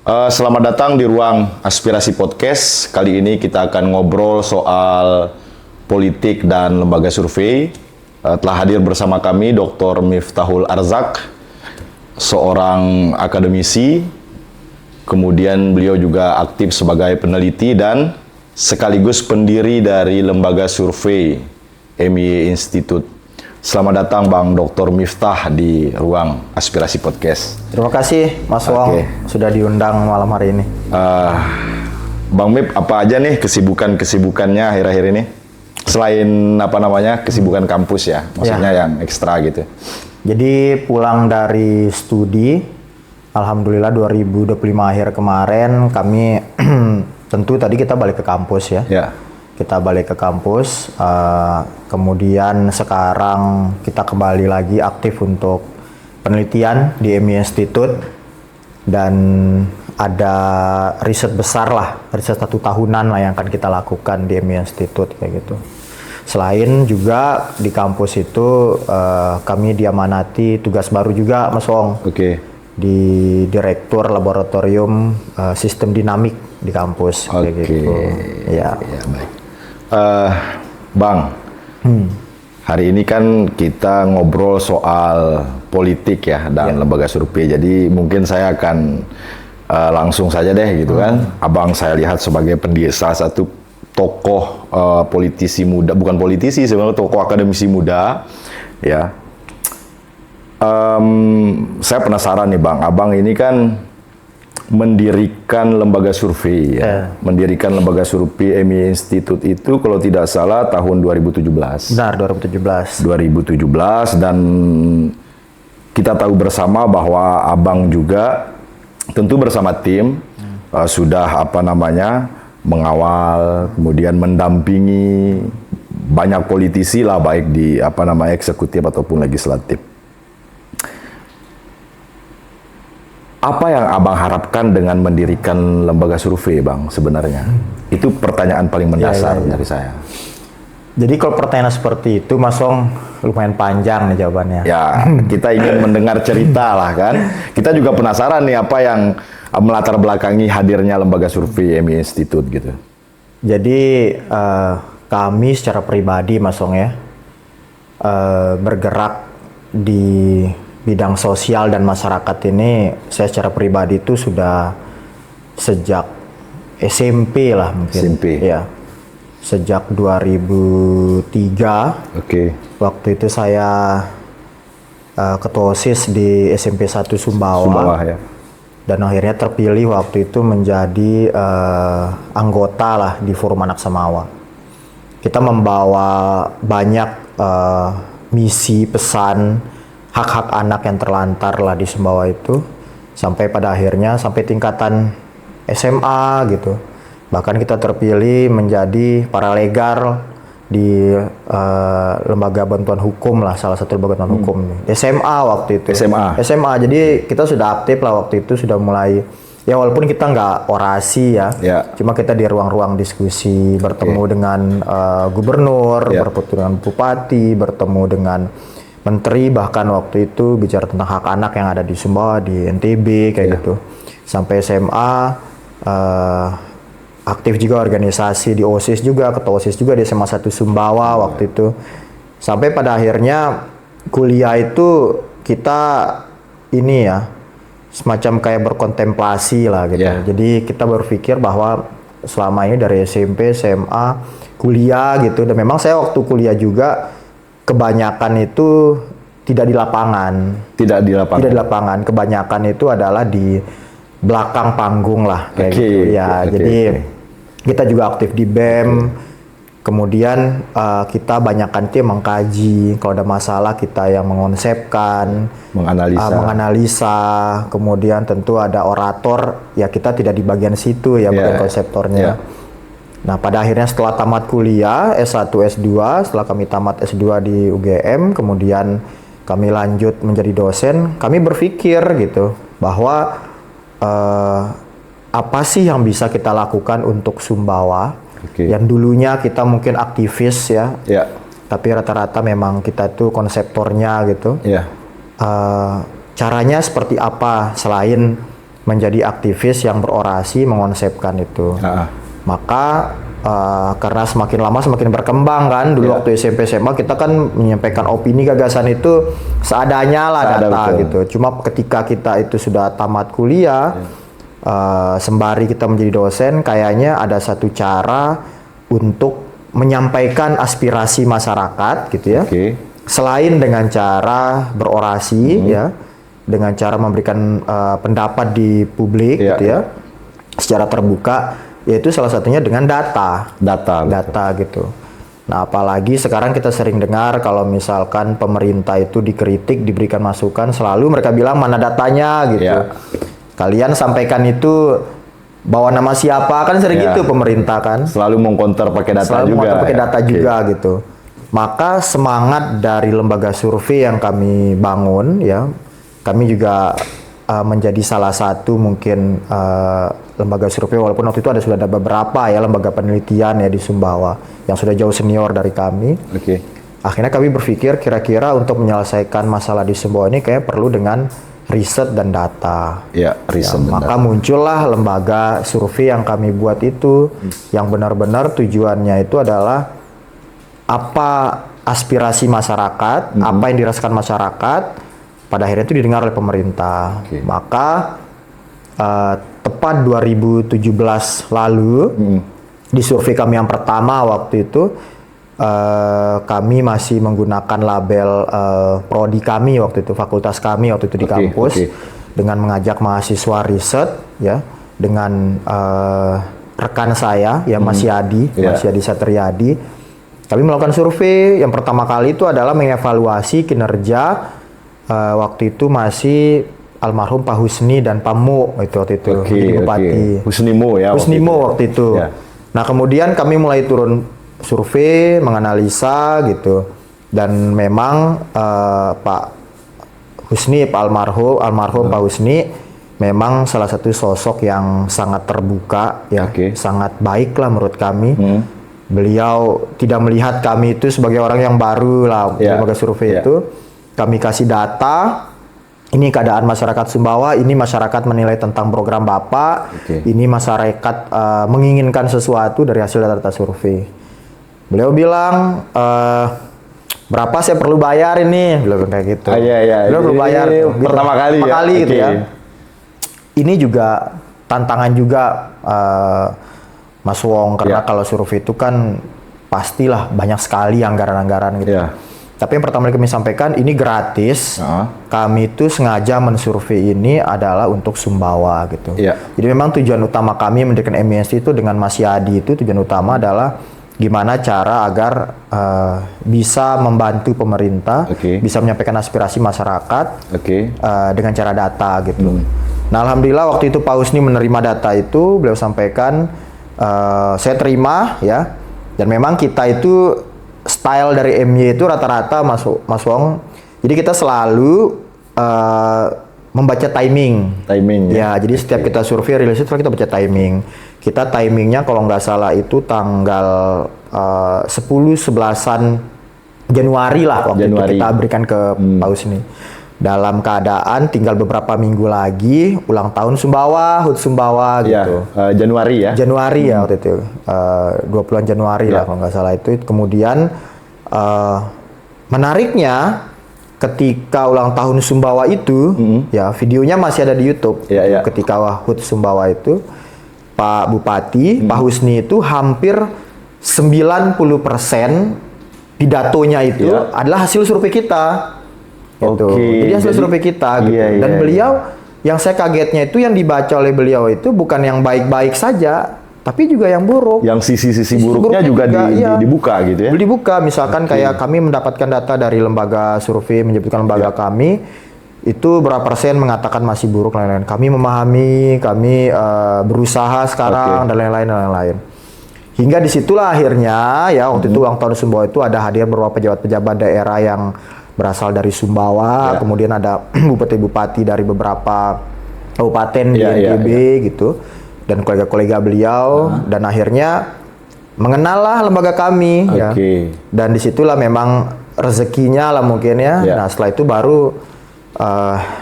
Selamat datang di ruang Aspirasi Podcast. Kali ini kita akan ngobrol soal politik dan lembaga survei. Telah hadir bersama kami Dr. Miftahul Arzak, seorang akademisi. Kemudian beliau juga aktif sebagai peneliti dan sekaligus pendiri dari lembaga survei MY Institute. Selamat datang Bang Dr. Miftah di ruang Aspirasi Podcast. Terima kasih Mas Wong sudah diundang malam hari ini. Bang Mip, apa aja nih kesibukannya akhir-akhir ini? Selain kesibukan kampus ya, maksudnya yang ekstra gitu. Jadi pulang dari studi, alhamdulillah 2025 akhir kemarin kami tentu tadi kita balik ke kampus ya. Kita balik ke kampus, kemudian sekarang kita kembali lagi aktif untuk penelitian di MY Institute dan ada riset besar lah, riset 1 tahunan lah yang akan kita lakukan di MY Institute kayak gitu. Selain juga di kampus itu kami diamanati tugas baru juga Mas Wong. Di Direktur Laboratorium Sistem Dinamik di kampus kayak gitu. Ya, baik. Bang, hari ini kan kita ngobrol soal politik ya dan lembaga survei. Jadi mungkin saya akan langsung saja deh gitu kan. Abang saya lihat sebagai salah satu tokoh politisi muda, bukan politisi sebenarnya, tokoh akademisi muda ya. Saya penasaran nih Bang, Abang ini kan mendirikan lembaga survei ya. Mendirikan lembaga survei MY Institute itu kalau tidak salah tahun 2017. Benar, 2017. 2017 dan kita tahu bersama bahwa Abang juga tentu bersama tim sudah mengawal, kemudian mendampingi banyak politisi lah, baik di eksekutif ataupun legislatif. Apa yang Abang harapkan dengan mendirikan lembaga survei, Bang, sebenarnya? Itu pertanyaan paling mendasar dari saya. Jadi kalau pertanyaan seperti itu, Mas Wong, lumayan panjang nih jawabannya. Ya, kita ingin mendengar cerita lah kan. Kita juga penasaran nih apa yang melatar belakangi hadirnya lembaga survei MY Institute gitu. Jadi kami secara pribadi, Mas Wong ya, bergerak di bidang sosial dan masyarakat ini, saya secara pribadi itu sudah sejak SMP lah mungkin. SMP. Ya. Sejak 2003. Waktu itu saya ketua OSIS di SMP 1 Sumbawa ya. Dan akhirnya terpilih waktu itu menjadi anggota lah di Forum Anak Samawa. Kita membawa banyak misi, pesan, hak-hak anak yang terlantar lah di Sumbawa itu, sampai pada akhirnya sampai tingkatan SMA gitu. Bahkan kita terpilih menjadi paralegal di lembaga bantuan hukum lah, salah satu lembaga bantuan hukum SMA waktu itu. SMA, jadi kita sudah aktif lah waktu itu, sudah mulai ya, walaupun kita nggak orasi ya, cuma kita di ruang-ruang diskusi, bertemu dengan gubernur, bertemu dengan bupati, bertemu dengan menteri, bahkan waktu itu bicara tentang hak anak yang ada di Sumbawa, di NTB kayak gitu. Sampai SMA aktif juga organisasi di OSIS juga, ketua OSIS juga di SMA 1 Sumbawa waktu itu. Sampai pada akhirnya kuliah itu kita ini ya, semacam kayak berkontemplasi lah gitu. Jadi kita berpikir bahwa selama ini dari SMP, SMA, kuliah gitu, dan memang saya waktu kuliah juga kebanyakan itu tidak di lapangan. Tidak di lapangan. Kebanyakan itu adalah di belakang panggung lah kayak gitu ya. Jadi kita juga aktif di BEM. Kemudian kita banyakkan tim mengkaji. Kalau ada masalah kita yang mengonsepkan, menganalisa. Kemudian tentu ada orator. Ya kita tidak di bagian situ ya, bagian konseptornya. Nah, pada akhirnya setelah tamat kuliah S1, S2, setelah kami tamat S2 di UGM, kemudian kami lanjut menjadi dosen, kami berpikir gitu bahwa apa sih yang bisa kita lakukan untuk Sumbawa yang dulunya kita mungkin aktivis ya, tapi rata-rata memang kita tuh konseptornya gitu. Caranya seperti apa selain menjadi aktivis yang berorasi mengonsepkan itu. Maka karena semakin lama semakin berkembang kan, dulu waktu SMP SMA kita kan menyampaikan opini gagasan itu seadanya lah data gitu. Cuma ketika kita itu sudah tamat kuliah, sembari kita menjadi dosen, kayaknya ada satu cara untuk menyampaikan aspirasi masyarakat gitu ya. Selain dengan cara berorasi ya, dengan cara memberikan pendapat di publik gitu ya, secara terbuka. Yaitu salah satunya dengan data gitu. Nah, apalagi sekarang kita sering dengar kalau misalkan pemerintah itu dikritik, diberikan masukan, selalu mereka bilang mana datanya gitu. Kalian sampaikan itu bawa nama siapa, kan sering gitu pemerintah kan. Selalu mengcounter pakai data juga. Gitu. Maka semangat dari lembaga survei yang kami bangun ya, kami juga menjadi salah satu mungkin lembaga survei, walaupun waktu itu sudah ada beberapa ya lembaga penelitian ya di Sumbawa yang sudah jauh senior dari kami. Akhirnya kami berpikir kira-kira untuk menyelesaikan masalah di Sumbawa ini kayak perlu dengan riset dan data. Maka muncullah lembaga survei yang kami buat itu, yang benar-benar tujuannya itu adalah apa aspirasi masyarakat, apa yang dirasakan masyarakat, pada akhirnya itu didengar oleh pemerintah. Maka tepat 2017 lalu di survei kami yang pertama waktu itu kami masih menggunakan label prodi kami waktu itu, fakultas kami waktu itu di kampus dengan mengajak mahasiswa riset ya dengan rekan saya ya Mas Yadi Satriadi. Kami melakukan survei yang pertama kali itu adalah mengevaluasi kinerja waktu itu masih almarhum Pak Husni dan Pak Mu waktu itu jadi bupati. Husnimo waktu itu. Nah, kemudian kami mulai turun survei, menganalisa gitu. Dan memang Pak Husni, almarhum Pak Husni memang salah satu sosok yang sangat terbuka ya, sangat baik lah menurut kami. Beliau tidak melihat kami itu sebagai orang yang baru lah di lembaga survei itu. Kami kasih data, ini keadaan masyarakat Sumbawa, ini masyarakat menilai tentang program Bapak, ini masyarakat menginginkan sesuatu dari hasil data survei. Beliau bilang, berapa saya perlu bayar ini? Beliau kayak gitu. Beliau perlu bayar. Pertama kali gitu ya. Ini juga tantangan juga Mas Wong, karena kalau survei itu kan pastilah banyak sekali anggaran-anggaran gitu. Tapi yang pertama kami sampaikan ini gratis. Kami itu sengaja mensurvei ini adalah untuk Sumbawa gitu. Jadi memang tujuan utama kami mendirikan MIST itu dengan Mas Yadi itu tujuan utama adalah gimana cara agar bisa membantu pemerintah, bisa menyampaikan aspirasi masyarakat dengan cara data gitu. Nah, alhamdulillah waktu itu Pak Husni menerima data itu, beliau sampaikan, saya terima ya. Dan memang kita itu style dari MY itu rata-rata Mas Wong. Jadi kita selalu membaca timing. Ya, jadi setiap kita survei rilis itu kita baca timing. Kita timingnya kalau nggak salah itu tanggal 10-11an Januari lah waktu itu kita berikan ke Pak Husni. Dalam keadaan tinggal beberapa minggu lagi ulang tahun Sumbawa, HUT Sumbawa gitu. Januari ya? Januari ya waktu itu, 20-an Januari lah kalau nggak salah itu. Kemudian menariknya ketika ulang tahun Sumbawa itu, ya videonya masih ada di YouTube. Ketika HUT Sumbawa itu, Pak Bupati, Pak Husni itu hampir 90% pidatonya itu adalah hasil survei kita. Gitu. Jadi hasil survei kita gitu. Dan beliau, yang saya kagetnya itu yang dibaca oleh beliau itu bukan yang baik-baik saja, tapi juga yang buruk. Yang sisi buruknya juga dibuka gitu ya? Dibuka, misalkan kayak kami mendapatkan data dari lembaga survei, menyebutkan lembaga kami, itu berapa persen mengatakan masih buruk, lain-lain. Kami memahami, kami berusaha sekarang, dan lain-lain. Hingga disitulah akhirnya, ya waktu itu ulang tahun Sumbawa itu ada hadir beberapa pejabat-pejabat daerah yang berasal dari Sumbawa, kemudian ada bupati-bupati dari beberapa kabupaten di NTB gitu, dan kolega-kolega beliau, dan akhirnya mengenallah lembaga kami, ya. Dan disitulah memang rezekinya lah mungkin ya. Nah setelah itu baru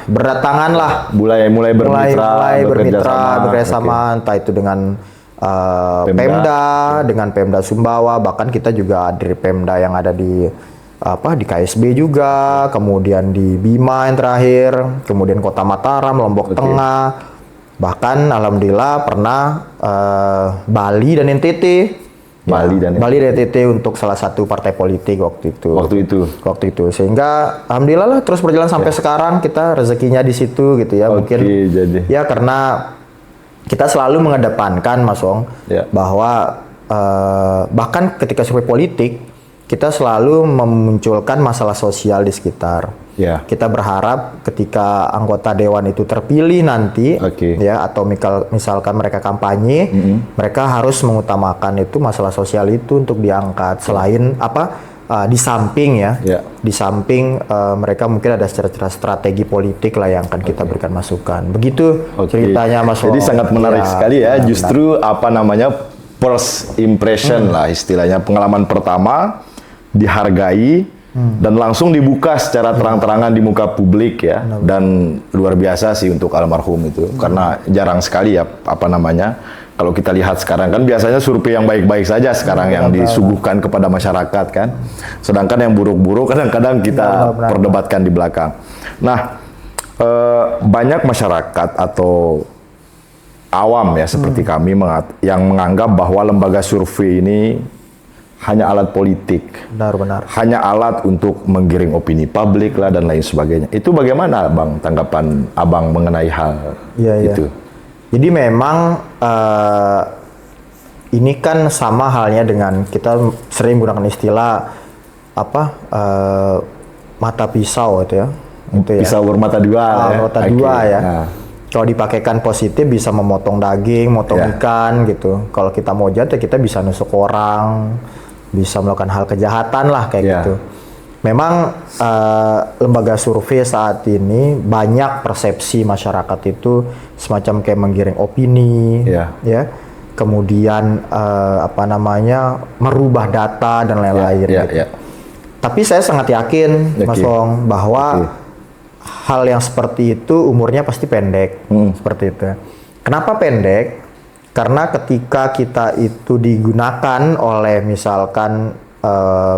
berdatangan lah, mulai bermitra, bekerja sama, entah itu dengan Pemda, dengan Pemda Sumbawa, bahkan kita juga dari Pemda yang ada di KSB juga, kemudian di Bima yang terakhir, kemudian Kota Mataram, Lombok Tengah, bahkan alhamdulillah pernah Bali dan NTT. Bali dan NTT untuk salah satu partai politik waktu itu. Sehingga alhamdulillah lah terus berjalan sampai sekarang, kita rezekinya di situ gitu ya. Mungkin ya karena kita selalu mengedepankan Mas Wong bahwa bahkan ketika survei politik kita selalu memunculkan masalah sosial di sekitar. Kita berharap ketika anggota dewan itu terpilih nanti, ya, atau misalkan mereka kampanye, mereka harus mengutamakan itu masalah sosial itu untuk diangkat. Selain di samping di samping mereka mungkin ada strategi politik lah yang akan kita berikan masukan. Begitu ceritanya Mas Wong. Jadi sangat menarik sekali ya. Justru first impression lah istilahnya, pengalaman pertama dihargai dan langsung dibuka secara terang-terangan di muka publik ya. Dan luar biasa sih untuk almarhum itu, karena jarang sekali ya kalau kita lihat sekarang kan biasanya survei yang baik-baik saja sekarang yang disuguhkan kepada masyarakat kan, sedangkan yang buruk-buruk kadang-kadang kita perdebatkan di belakang. Nah, banyak masyarakat atau awam ya seperti kami yang menganggap bahwa lembaga survei ini hanya alat politik, hanya alat untuk menggiring opini publik lah dan lain sebagainya. Itu bagaimana Bang tanggapan Abang mengenai hal itu? Jadi memang ini kan sama halnya dengan kita sering gunakan istilah mata pisau itu ya. Pisau bermata dua. Mata dua ya. Kalau dipakaikan positif bisa memotong daging, motong ikan gitu. Kalau kita mau jahat ya kita bisa nusuk orang, bisa melakukan hal kejahatan lah kayak gitu. Memang lembaga survei saat ini banyak persepsi masyarakat itu semacam kayak menggiring opini, ya. Kemudian merubah data dan lain-lain. Gitu. Tapi saya sangat yakin, Mas Wong, bahwa hal yang seperti itu umurnya pasti pendek, seperti itu. Kenapa pendek? Karena ketika kita itu digunakan oleh misalkan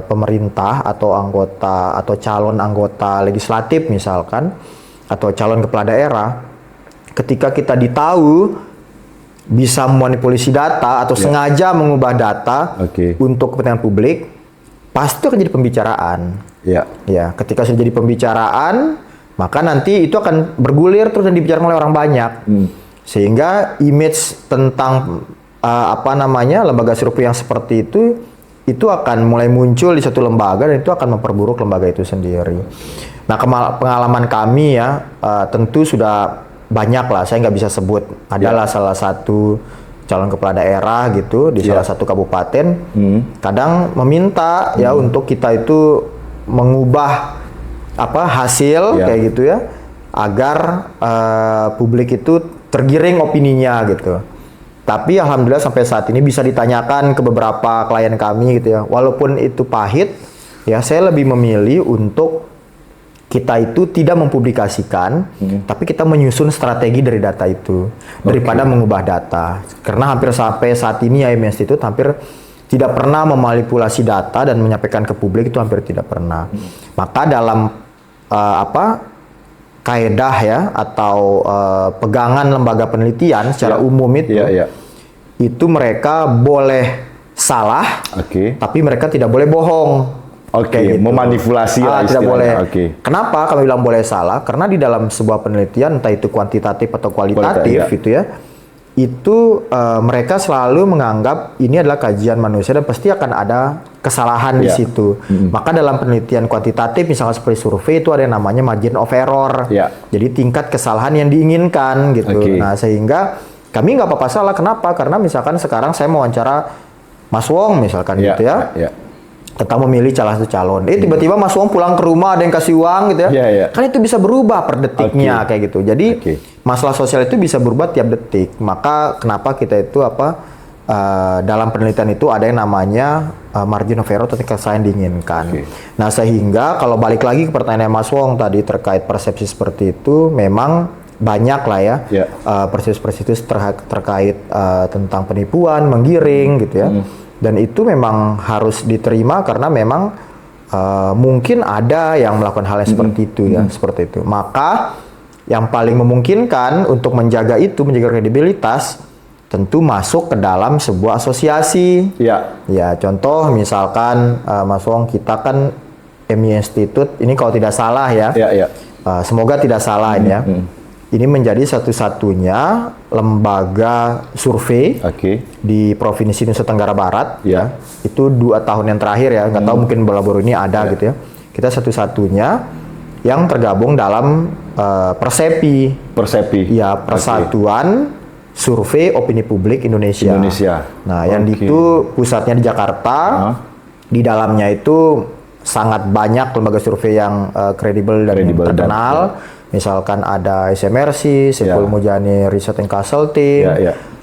pemerintah atau anggota atau calon anggota legislatif misalkan, atau calon kepala daerah, ketika kita ditahu bisa memanipulasi data atau sengaja mengubah data untuk kepentingan publik, pasti akan jadi pembicaraan. Ya, ketika sudah jadi pembicaraan, maka nanti itu akan bergulir terus dan dibicarakan oleh orang banyak. Sehingga image tentang lembaga survei yang seperti itu akan mulai muncul di satu lembaga dan itu akan memperburuk lembaga itu sendiri. Nah, pengalaman kami ya tentu sudah banyak lah, saya nggak bisa sebut. Adalah salah satu calon kepala daerah gitu di salah satu kabupaten, kadang meminta ya untuk kita itu mengubah hasil kayak gitu ya, agar publik itu tergiring opininya gitu. Tapi alhamdulillah sampai saat ini bisa ditanyakan ke beberapa klien kami gitu ya. Walaupun itu pahit, ya saya lebih memilih untuk kita itu tidak mempublikasikan, tapi kita menyusun strategi dari data itu daripada mengubah data. Karena hampir sampai saat ini IM Institute hampir tidak pernah memanipulasi data dan menyampaikan ke publik, itu hampir tidak pernah. Maka dalam kaedah ya atau pegangan lembaga penelitian secara umum itu mereka boleh salah, tapi mereka tidak boleh bohong. Gitu. Memanipulasi lah tidak boleh. Kenapa kami bilang boleh salah? Karena di dalam sebuah penelitian, entah itu kuantitatif atau kualitatif, gitu ya, itu mereka selalu menganggap ini adalah kajian manusia dan pasti akan ada kesalahan di situ. Maka dalam penelitian kuantitatif, misalnya seperti survei, itu ada yang namanya margin of error. Jadi tingkat kesalahan yang diinginkan gitu. Nah, sehingga kami nggak apa-apa salah. Kenapa? Karena misalkan sekarang saya mau wawancara Mas Wong misalkan gitu ya. Tentang memilih salah satu calon. Tiba-tiba Mas Wong pulang ke rumah ada yang kasih uang gitu ya. Kan itu bisa berubah per detiknya kayak gitu. Jadi masalah sosial itu bisa berubah tiap detik. Maka kenapa kita itu dalam penelitian itu ada yang namanya margin of error atau tingkat salah yang diinginkan. Nah, sehingga kalau balik lagi ke pertanyaan Mas Wong tadi terkait persepsi seperti itu, memang banyak lah ya persepsi-persepsi terkait tentang penipuan, menggiring gitu ya. Dan itu memang harus diterima karena memang mungkin ada yang melakukan hal yang seperti itu ya, seperti itu. Maka yang paling memungkinkan untuk menjaga itu, menjaga kredibilitas, tentu masuk ke dalam sebuah asosiasi. Ya, contoh misalkan Mas Wong, kita kan MI Institute ini kalau tidak salah ya. Semoga tidak salah ini ya. Ini menjadi satu-satunya lembaga survei di Provinsi Nusa Tenggara Barat ya. Itu 2 tahun yang terakhir ya, nggak tahu mungkin baru-baru ini ada gitu ya. Kita satu-satunya yang tergabung dalam Persepi. Ya, Persatuan Survei Opini Publik Indonesia. Nah, yang itu pusatnya di Jakarta. Di dalamnya itu sangat banyak lembaga survei yang kredibel dan terkenal. Misalkan ada SMRC, Saiful Mujani Research and Consulting,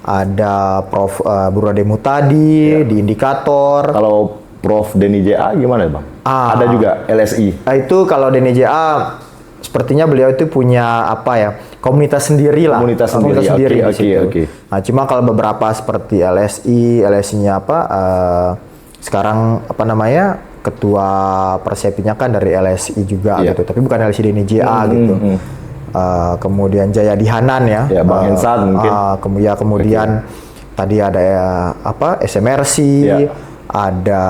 ada Prof. Burade Mutadi di Indikator. Kalau Prof. Denny JA gimana Bang? Ada juga LSI. Itu kalau Denny JA sepertinya beliau itu punya apa ya, komunitas sendiri lah. Komunitas sendiri. Nah, cuma kalau beberapa seperti LSI-nya apa, sekarang apa namanya, ketua Persepinya kan dari LSI juga gitu, tapi bukan LSI Denny JA gitu. Kemudian Jayadi Hanan ya, Bang Hensan mungkin. Kemudian tadi ada apa, SMRC, ada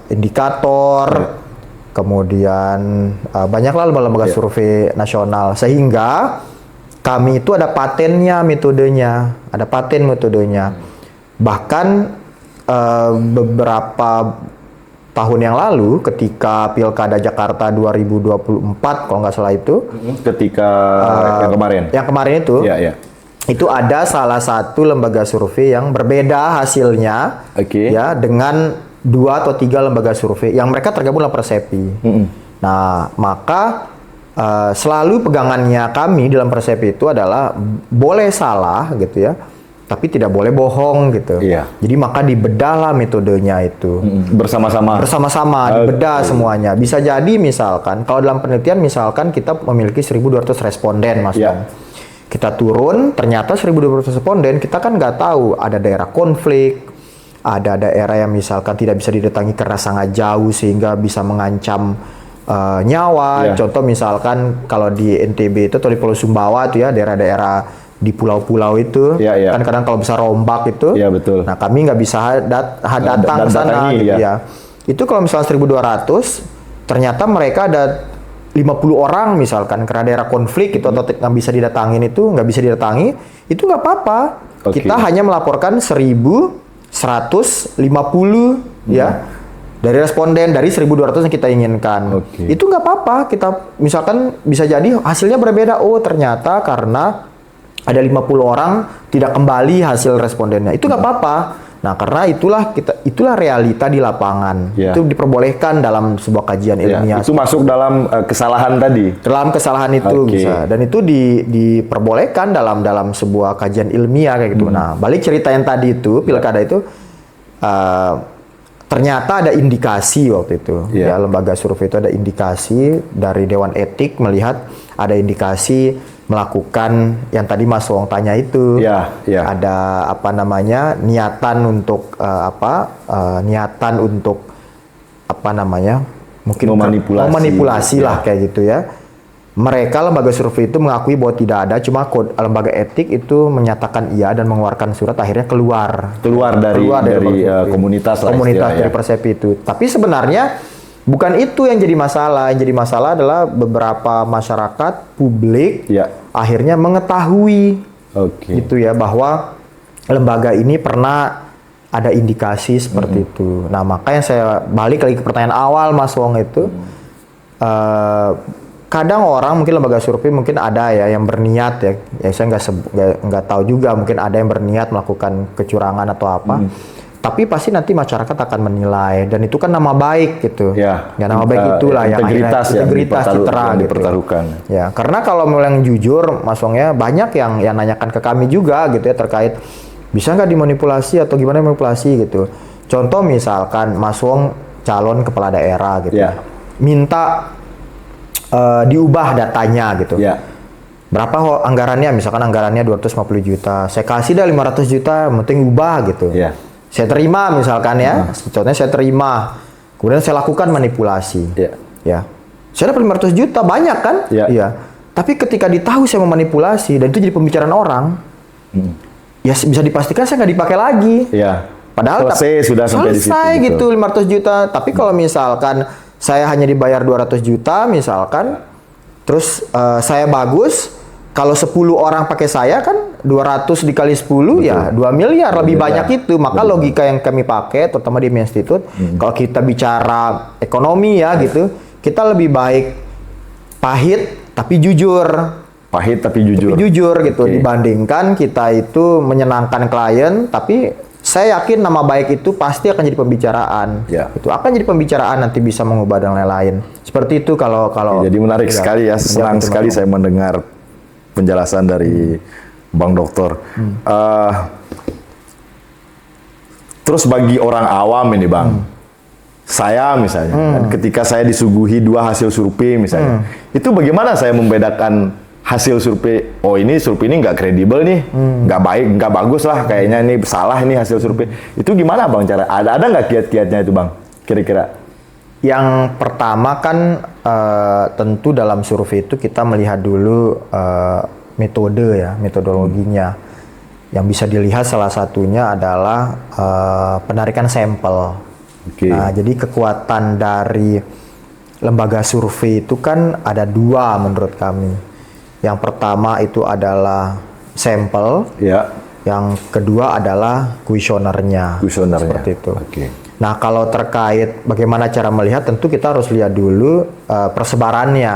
Indikator. Kemudian banyaklah lembaga survei nasional, sehingga kami itu ada patennya, metodenya, Bahkan beberapa tahun yang lalu ketika Pilkada Jakarta 2024 kalau nggak salah itu, ketika yang kemarin itu, itu ada salah satu lembaga survei yang berbeda hasilnya, ya, dengan 2 atau 3 lembaga survei yang mereka tergabung dalam Persepi. Nah, maka selalu pegangannya kami dalam Persepi itu adalah boleh salah gitu ya, tapi tidak boleh bohong gitu. Jadi maka dibedahlah metodenya itu. Bersama-sama dibedah semuanya. Bisa jadi misalkan kalau dalam penelitian misalkan kita memiliki 1.200 responden, Mas Bang. Kita turun, ternyata 1.200 responden, kita kan nggak tahu ada daerah konflik, ada daerah yang misalkan tidak bisa didatangi karena sangat jauh sehingga bisa mengancam nyawa. Contoh misalkan kalau di NTB itu atau di Pulau Sumbawa itu ya, daerah-daerah di pulau-pulau itu kan kadang kalau besar ombak itu. Nah, kami nggak bisa datang ke sana gitu ya. Itu kalau misalnya 1.200, ternyata mereka ada 50 orang misalkan karena daerah konflik itu atau nggak bisa didatangi, itu nggak apa-apa. Kita hanya melaporkan 1.150 ya dari responden dari 1.200 yang kita inginkan. Itu nggak apa-apa. Kita misalkan bisa jadi hasilnya berbeda. Oh, ternyata karena ada 50 orang tidak kembali hasil respondennya. Itu nggak apa-apa. Nah, karena itulah realita di lapangan. Itu diperbolehkan dalam sebuah kajian ilmiah. Itu masuk dalam kesalahan tadi. Dalam kesalahan itu bisa. Dan itu diperbolehkan dalam sebuah kajian ilmiah kayak gitu. Nah, balik cerita yang tadi itu, pilkada itu ternyata ada indikasi waktu itu. Ya, lembaga survei itu ada indikasi dari Dewan Etik melihat ada indikasi melakukan yang tadi Mas Wong tanya itu. Ada apa namanya, niatan untuk mungkin memanipulasi lah kayak gitu ya. Mereka lembaga survei itu mengakui bahwa tidak ada, cuma lembaga etik itu menyatakan iya dan mengeluarkan surat, akhirnya keluar dari komunitas dari Persepi itu. Tapi sebenarnya bukan itu yang jadi masalah. Yang jadi masalah adalah beberapa masyarakat publik akhirnya mengetahui gitu ya, bahwa lembaga ini pernah ada indikasi seperti itu. Nah, makanya saya balik lagi ke pertanyaan awal Mas Wong itu, kadang orang mungkin lembaga survei mungkin ada ya yang berniat ya saya nggak tahu juga, mungkin ada yang berniat melakukan kecurangan atau apa. Tapi pasti nanti masyarakat akan menilai, dan itu kan nama baik gitu. Nama baik itulah yang integritas citra dipertaruhkan. Ya, karena kalau mau yang jujur Mas Wong ya, banyak yang nanyakan ke kami juga gitu ya terkait bisa nggak dimanipulasi atau gimana manipulasi gitu. Contoh misalkan Mas Wong calon kepala daerah gitu, Ya. minta diubah datanya gitu. Ya. Berapa anggarannya? Misalkan anggarannya 250 juta. Saya kasih dah 500 juta, yang penting ubah gitu. Ya. Saya terima misalkan ya. Contohnya saya terima. Kemudian saya lakukan manipulasi. Ya. Ya. Saya dapat 500 juta, banyak kan? Ya. Iya. Tapi ketika ditahu saya memanipulasi dan itu jadi pembicaraan orang, ya bisa dipastikan saya nggak dipakai lagi. Ya. Padahal selesai sudah sampai di situ. selesai gitu 500 juta. Tapi kalau misalkan saya hanya dibayar 200 juta misalkan, terus saya bagus, kalau 10 orang pakai saya kan 200 dikali 10 ya 2 miliar, lebih banyak itu. Maka logika yang kami pakai terutama di institut, kalau kita bicara ekonomi ya gitu, kita lebih baik pahit tapi jujur. Pahit tapi jujur. Tapi jujur gitu, dibandingkan kita itu menyenangkan klien tapi saya yakin nama baik itu pasti akan jadi pembicaraan. Ya. Itu akan jadi pembicaraan, nanti bisa mengubah dan lain-lain. Seperti itu kalau Jadi menarik sekali ya, senang sekali saya mendengar penjelasan dari Bang Dokter. Terus bagi orang awam ini Bang, saya misalnya, kan, ketika saya disuguhi 2 hasil survei misalnya, itu bagaimana saya membedakan hasil survei, oh ini survei ini nggak kredibel nih, nggak baik, nggak bagus lah, kayaknya ini salah ini hasil survei. Itu gimana Bang cara? Ada nggak kiat-kiatnya itu Bang? Kira-kira? Yang pertama kan tentu dalam survei itu kita melihat dulu metode ya, metodologinya. Yang bisa dilihat salah satunya adalah penarikan sampel. Nah, jadi kekuatan dari lembaga survei itu kan ada 2 menurut kami. Yang pertama itu adalah sampel, Ya. yang kedua adalah kuesionernya. Seperti itu. Nah, kalau terkait bagaimana cara melihat, tentu kita harus lihat dulu persebarannya.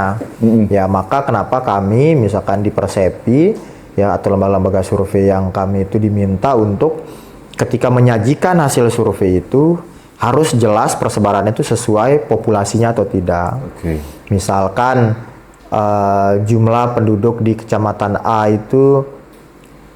Ya, maka kenapa kami misalkan di Persepi ya atau lembaga-lembaga survei yang kami itu diminta untuk ketika menyajikan hasil survei itu harus jelas persebarannya itu sesuai populasinya atau tidak. Misalkan jumlah penduduk di kecamatan A itu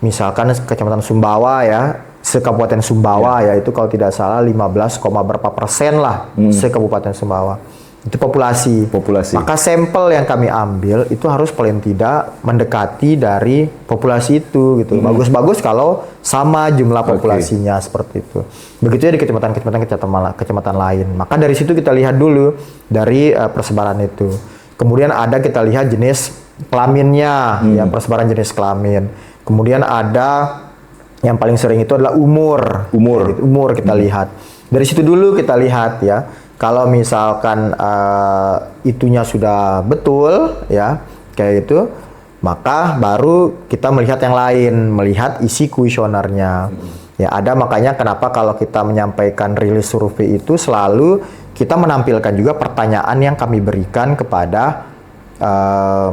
misalkan kecamatan Sumbawa ya, sekabupaten Sumbawa ya itu kalau tidak salah 15, berapa persen lah sekabupaten Sumbawa. Itu populasi. Maka sampel yang kami ambil itu harus paling tidak mendekati dari populasi itu gitu. Bagus-bagus kalau sama jumlah populasinya seperti itu. Begitu ya di kecamatan lain. Maka dari situ kita lihat dulu dari persebaran itu. Kemudian ada kita lihat jenis kelaminnya, ya persebaran jenis kelamin. Kemudian ada yang paling sering itu adalah umur. Umur kita lihat. Dari situ dulu kita lihat ya. Kalau misalkan itunya sudah betul ya kayak itu, maka baru kita melihat yang lain, melihat isi kuesionernya. Ya ada makanya kenapa kalau kita menyampaikan rilis survei itu selalu kita menampilkan juga pertanyaan yang kami berikan kepada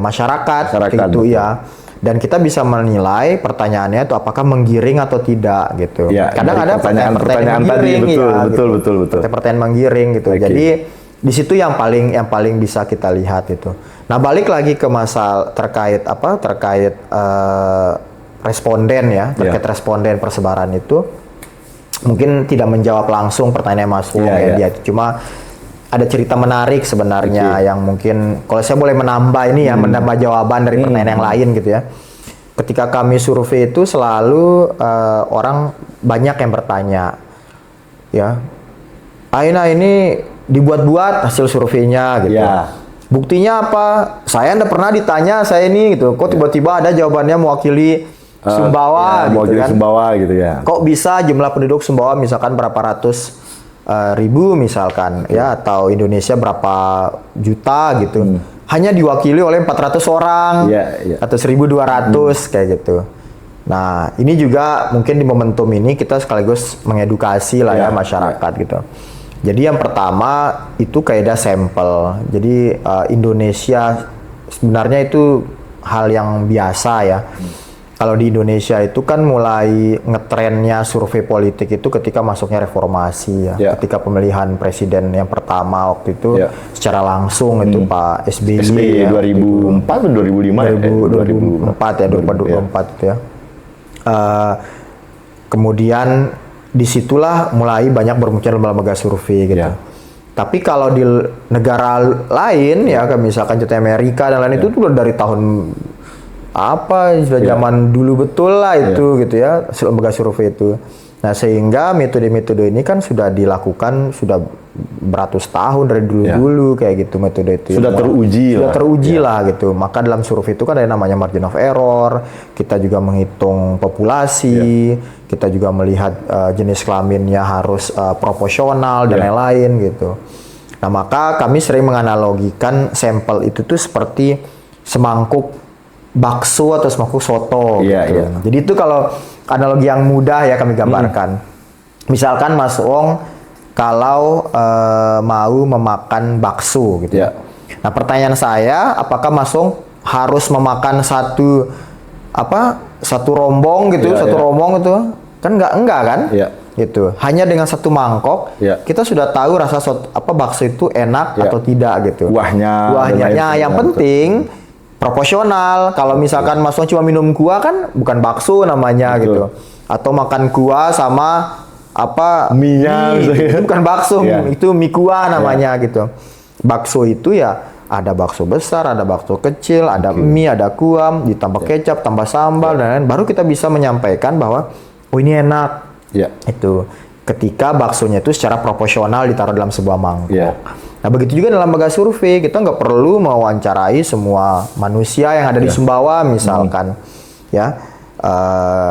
masyarakat gitu ya. Dan kita bisa menilai pertanyaannya itu apakah menggiring atau tidak gitu. Ya, kadang ada pertanyaan menggiring tadi, betul, ya, betul. Pertanyaan menggiring gitu. Jadi di situ yang paling bisa kita lihat itu. Nah, balik lagi ke masalah terkait responden ya, terkait responden persebaran itu mungkin tidak menjawab langsung pertanyaan Mas Wong dia itu cuma ada cerita menarik sebenarnya yang mungkin kalau saya boleh menambah ini ya, menambah jawaban dari pertanyaan yang lain gitu ya. Ketika kami survei itu selalu orang banyak yang bertanya ya, Aina ini dibuat-buat hasil surveinya gitu. Buktinya apa? Saya nggak pernah ditanya saya ini gitu. Kok tiba-tiba ada jawabannya mewakili Sumbawa gitu kan? Sumbawa gitu ya. Kok bisa jumlah penduduk Sumbawa misalkan berapa ratus ribu misalkan ya, atau Indonesia berapa juta gitu. Hanya diwakili oleh 400 orang atau 1.200 kayak gitu. Nah, ini juga mungkin di momentum ini kita sekaligus mengedukasi lah ya masyarakat gitu. Jadi yang pertama itu kaidah sampel. Jadi Indonesia sebenarnya itu hal yang biasa ya. Kalau di Indonesia itu kan mulai ngetrennya survei politik itu ketika masuknya reformasi ya. Ketika pemilihan presiden yang pertama waktu itu secara langsung itu Pak SBY ya, 2004 atau 2005 2004 ya, 2024 itu ya. Kemudian disitulah mulai banyak bermunculan lembaga survei gitu. Ya. Tapi kalau di negara lain ya, kayak misalkan contohnya Amerika dan lain itu tuh udah dari tahun apa sudah zaman dulu betul lah itu gitu ya, lembaga survei itu. Nah, sehingga metode-metode ini kan sudah dilakukan sudah beratus tahun dari dulu-dulu kayak gitu metode itu. Sudah teruji Sudah lah. teruji lah gitu. Maka dalam survei itu kan ada namanya margin of error. Kita juga menghitung populasi, kita juga melihat jenis kelaminnya harus proporsional dan lain-lain gitu. Nah, maka kami sering menganalogikan sampel itu tuh seperti semangkuk bakso atau semangkuk soto gitu. Jadi itu kalau analogi yang mudah ya kami gambarkan. Misalkan Mas Wong kalau mau memakan bakso gitu. Nah, pertanyaan saya, apakah Mas Wong harus memakan satu rombong gitu, rombong itu? Kan enggak kan? Gitu. Hanya dengan satu mangkok kita sudah tahu rasa bakso itu enak atau tidak gitu. Kuahnya. Nah, yang penting proporsional. Kalau misalkan Mas Wong cuma minum kuah kan bukan bakso namanya gitu. Atau makan kuah sama mie itu bukan bakso, itu mie kuah namanya gitu. Bakso itu ya ada bakso besar, ada bakso kecil, ada mie, ada kuah, ditambah kecap, tambah sambal dan lain-lain. Baru kita bisa menyampaikan bahwa oh ini enak. Itu ketika baksonya itu secara proporsional ditaruh dalam sebuah mangkok. Nah, begitu juga dalam lembaga survei, kita nggak perlu mewawancarai semua manusia yang ada di Sumbawa misalkan,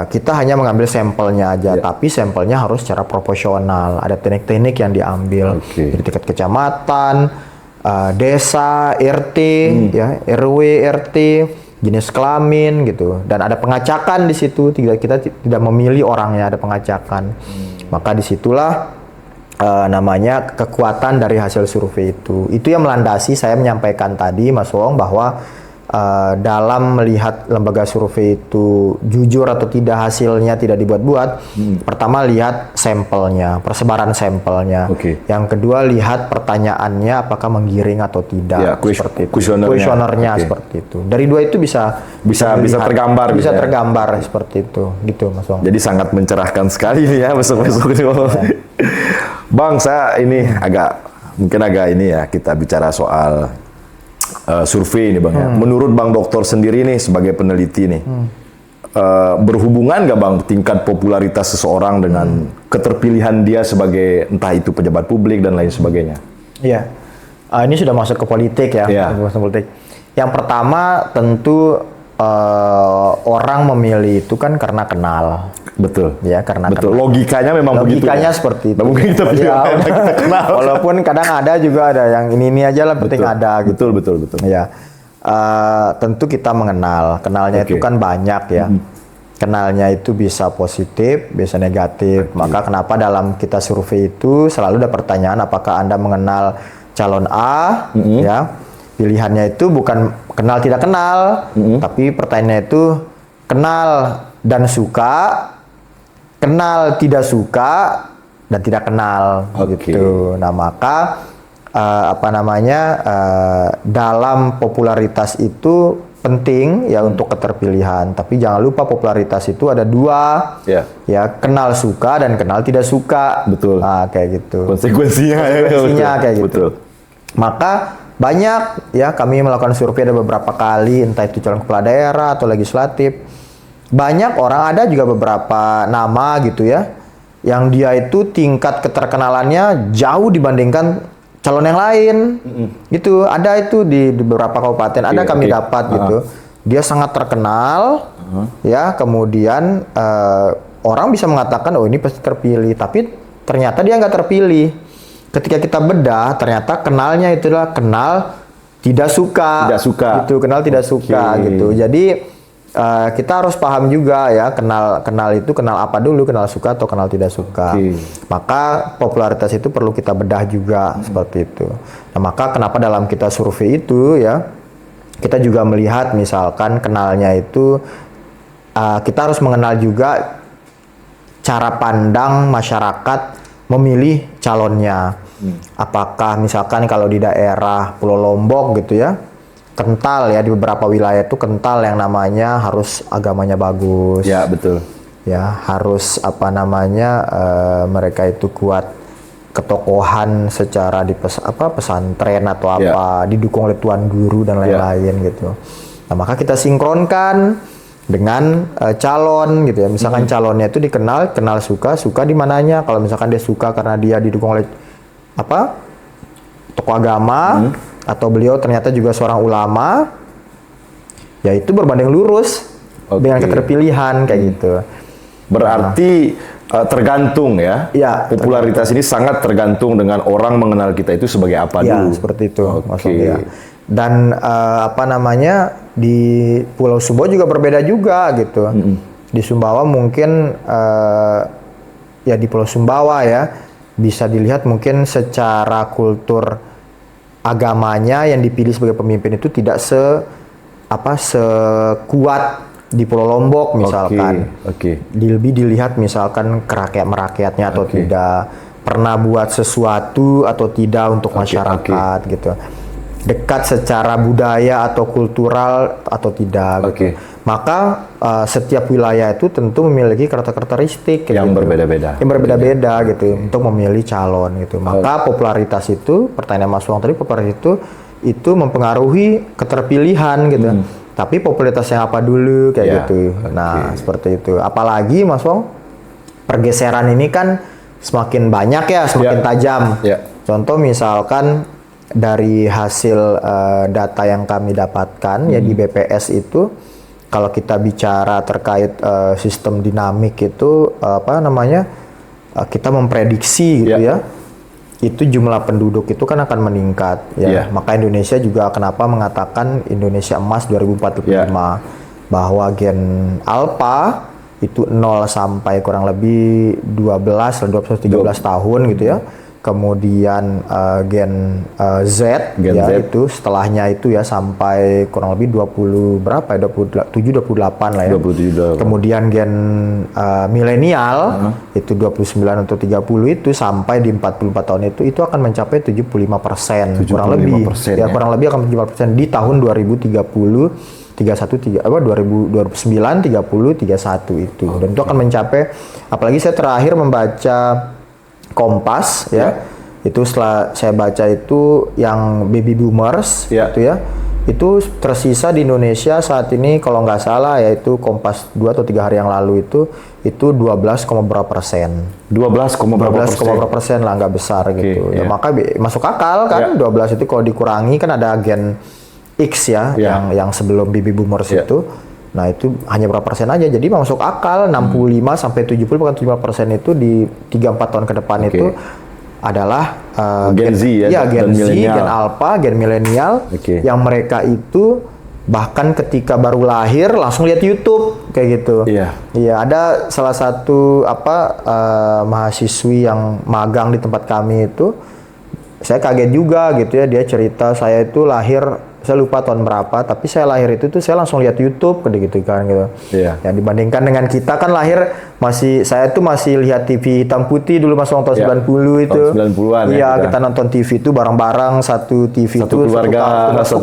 kita hanya mengambil sampelnya aja, tapi sampelnya harus secara proporsional. Ada teknik-teknik yang diambil dari tingkat kecamatan, desa, RT, RW, RT, jenis kelamin gitu, dan ada pengacakan di situ. Kita tidak memilih orangnya, ada pengacakan. Maka disitulah namanya kekuatan dari hasil survei itu. Itu yang melandasi saya menyampaikan tadi, Mas Wong, bahwa dalam melihat lembaga survei itu jujur atau tidak hasilnya tidak dibuat-buat, pertama lihat sampelnya, persebaran sampelnya. Yang kedua lihat pertanyaannya apakah menggiring atau tidak. Seperti itu. Kuesionernya seperti itu. Dari dua itu bisa tergambar. Bisa tergambar seperti itu, gitu Mas Wong. Jadi sangat mencerahkan sekali nih ya besok-besok. Bang, saya ini mungkin agak ini ya, kita bicara soal survei ini Bang ya. Menurut Bang Dokter sendiri nih sebagai peneliti nih, berhubungan nggak Bang tingkat popularitas seseorang dengan keterpilihan dia sebagai entah itu pejabat publik dan lain sebagainya? Iya, ini sudah masuk ke politik ya. Yang pertama tentu orang memilih itu kan karena kenal. Betul. Ya, karena betul. Logikanya memang begitu. Logikanya seperti itu. Mungkin kita kenal. Walaupun kadang ada juga ada yang ini aja lah, penting ada gitu. Betul. Ya. Tentu kita mengenal. Kenalnya itu kan banyak ya. Kenalnya itu bisa positif, bisa negatif. Maka kenapa dalam kita survei itu selalu ada pertanyaan apakah Anda mengenal calon A ya. Pilihannya itu bukan kenal tidak kenal, tapi pertanyaannya itu kenal dan suka, kenal tidak suka, dan tidak kenal gitu. Nah, maka dalam popularitas itu penting ya untuk keterpilihan, tapi jangan lupa popularitas itu ada dua, ya kenal suka dan kenal tidak suka. Betul. Nah, kayak gitu. Konsekuensinya kayak gitu. Betul. Maka banyak ya, kami melakukan survei ada beberapa kali, entah itu calon kepala daerah atau legislatif. Banyak orang, ada juga beberapa nama gitu ya, yang dia itu tingkat keterkenalannya jauh dibandingkan calon yang lain. Gitu, ada itu di beberapa kabupaten, ada kami dapat gitu. Dia sangat terkenal, ya, kemudian orang bisa mengatakan, oh ini pasti terpilih, tapi ternyata dia nggak terpilih. Ketika kita bedah, ternyata kenalnya itu adalah kenal tidak suka. Gitu, kenal tidak suka gitu. Jadi kita harus paham juga ya, kenal itu kenal apa dulu, kenal suka atau kenal tidak suka. Maka popularitas itu perlu kita bedah juga seperti itu. Nah, maka kenapa dalam kita survei itu ya, kita juga melihat misalkan kenalnya itu kita harus mengenal juga cara pandang masyarakat memilih calonnya. Apakah misalkan kalau di daerah Pulau Lombok gitu ya, kental ya, di beberapa wilayah itu kental yang namanya harus agamanya bagus. Ya, betul. ya harus apa namanya mereka itu kuat ketokohan secara di pesantren atau apa, didukung oleh tuan guru dan lain-lain gitu. Nah, maka kita sinkronkan dengan calon gitu ya. Misalkan calonnya itu kenal suka di mananya. Kalau misalkan dia suka karena dia didukung oleh tokoh agama atau beliau ternyata juga seorang ulama, ya itu berbanding lurus dengan keterpilihan kayak gitu. Berarti tergantung ya. Popularitas ini sangat tergantung dengan orang mengenal kita itu sebagai apa dulu. Seperti itu maksudnya. Dan apa namanya di Pulau Sumbawa juga berbeda juga gitu. Di Sumbawa mungkin ya di Pulau Sumbawa ya bisa dilihat mungkin secara kultur agamanya yang dipilih sebagai pemimpin itu tidak sekuat di Pulau Lombok misalkan. Lebih dilihat misalkan merakyatnya atau tidak, pernah buat sesuatu atau tidak untuk masyarakat gitu. Dekat secara budaya atau kultural atau tidak. Maka setiap wilayah itu tentu memiliki karakteristik yang berbeda-beda. Gitu untuk memilih calon gitu. Maka popularitas itu, pertanyaan Mas Wong tadi, popularitas itu mempengaruhi keterpilihan gitu. Tapi popularitas yang apa dulu kayak gitu. Nah, seperti itu. Apalagi Mas Wong, pergeseran ini kan semakin banyak ya, semakin tajam. Contoh misalkan dari hasil data yang kami dapatkan ya di BPS itu, kalau kita bicara terkait sistem dinamik itu kita memprediksi gitu ya. Itu jumlah penduduk itu kan akan meningkat ya. Maka Indonesia juga kenapa mengatakan Indonesia Emas 2045 bahwa gen alpha itu 0 sampai kurang lebih 12 tahun gitu ya. Kemudian gen Z itu setelahnya itu ya sampai kurang lebih 27 28 lah ya. Kemudian gen milenial itu 29 atau 30 itu sampai di 44 tahun itu akan mencapai 75% kurang lebih. Kurang lebih akan 75% di tahun 2030 2029, 30, 31 itu. Dan itu akan mencapai, apalagi saya terakhir membaca Kompas ya. Itu setelah saya baca itu yang baby boomers gitu ya. Itu tersisa di Indonesia saat ini kalau nggak salah yaitu Kompas 2 atau 3 hari yang lalu itu 12, berapa persen. 12, berapa persen lah, nggak besar gitu. Ya, maka masuk akal kan 12 itu kalau dikurangi kan ada gen X ya yang sebelum baby boomers itu. Nah, itu hanya berapa persen aja. Jadi masuk akal 65 sampai 70 bahkan 75% itu di 3-4 tahun ke depan itu adalah Gen Z ya, Gen Z, Gen Alpha, Gen milenial yang mereka itu bahkan ketika baru lahir langsung lihat YouTube kayak gitu. Iya, ada salah satu mahasiswi yang magang di tempat kami itu, saya kaget juga gitu ya, dia cerita saya itu lahir, saya lupa tahun berapa, tapi saya lahir itu tuh saya langsung lihat YouTube gitu kan gitu. Ya dibandingkan dengan kita kan lahir saya tuh masih lihat TV hitam putih dulu Mas Wong tahun 90 itu. Tahun 90-an ya kita nonton TV itu bareng-bareng satu TV satu itu keluarga, satu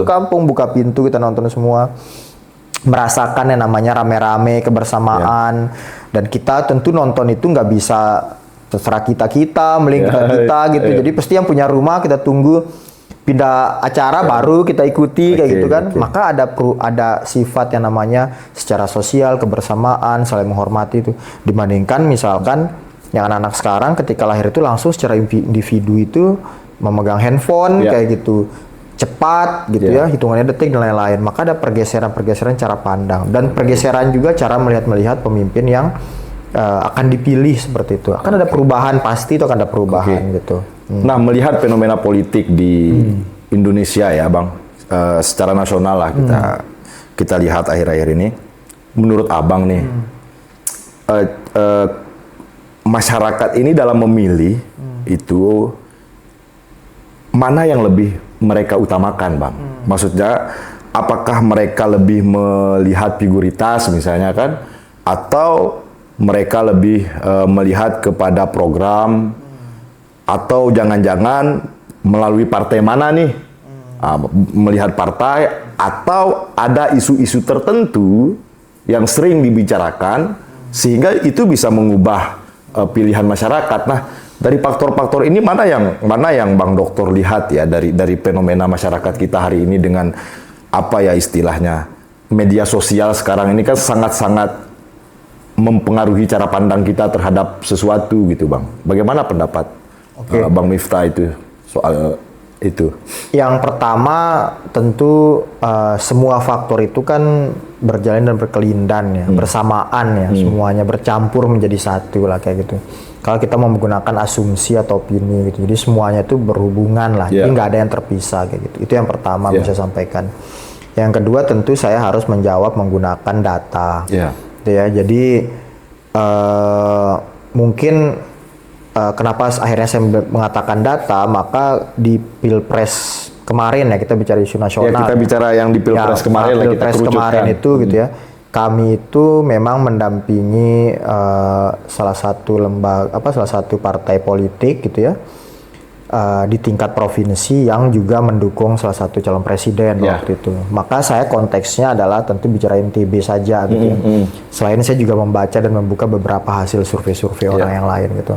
kampung buka pintu kita nonton semua. Merasakan yang namanya rame-rame kebersamaan dan kita tentu nonton itu nggak bisa terserah kita melink kita gitu. Jadi pasti yang punya rumah kita tunggu pindah acara baru kita ikuti kayak gitu kan. Maka ada sifat yang namanya secara sosial kebersamaan, saling menghormati itu, dibandingkan misalkan yang anak-anak sekarang ketika lahir itu langsung secara individu itu memegang handphone kayak gitu, cepat gitu ya, hitungannya detik dan lain-lain. Maka ada pergeseran cara pandang dan pergeseran juga cara melihat pemimpin yang akan dipilih seperti itu. Akan ada perubahan, pasti itu akan ada perubahan gitu. Nah, melihat fenomena politik di Indonesia ya, Bang, secara nasional lah kita lihat akhir-akhir ini. Menurut Abang nih, masyarakat ini dalam memilih itu mana yang lebih mereka utamakan, Bang? Maksudnya, apakah mereka lebih melihat figuritas misalnya kan, atau mereka lebih melihat kepada program, atau jangan-jangan melalui partai mana nih, melihat partai, atau ada isu-isu tertentu yang sering dibicarakan sehingga itu bisa mengubah pilihan masyarakat. Nah, dari faktor-faktor ini mana yang Bang Dokter lihat ya dari fenomena masyarakat kita hari ini dengan apa ya istilahnya media sosial sekarang ini kan sangat-sangat mempengaruhi cara pandang kita terhadap sesuatu gitu, Bang. Bagaimana pendapat Bang Miftah itu soal itu? Yang pertama tentu semua faktor itu kan berjalan dan berkelindan ya, bersamaan ya, semuanya bercampur menjadi satu lah kayak gitu. Kalau kita mau menggunakan asumsi atau opini gitu, jadi semuanya itu berhubungan lah, jadi nggak ada yang terpisah kayak gitu. Itu yang pertama bisa sampaikan. Yang kedua tentu saya harus menjawab menggunakan data. Gitu ya, jadi mungkin kenapa akhirnya saya mengatakan data, maka di Pilpres kemarin ya, kita bicara isu nasional. Ya, kita bicara yang di Pilpres kemarin lah, kita kerucutkan. Kemarin itu gitu ya, kami itu memang mendampingi salah satu partai politik gitu ya, di tingkat provinsi yang juga mendukung salah satu calon presiden waktu itu. Maka saya konteksnya adalah tentu bicara NTB saja gitu ya. Selain saya juga membaca dan membuka beberapa hasil survei-survei orang yang lain gitu.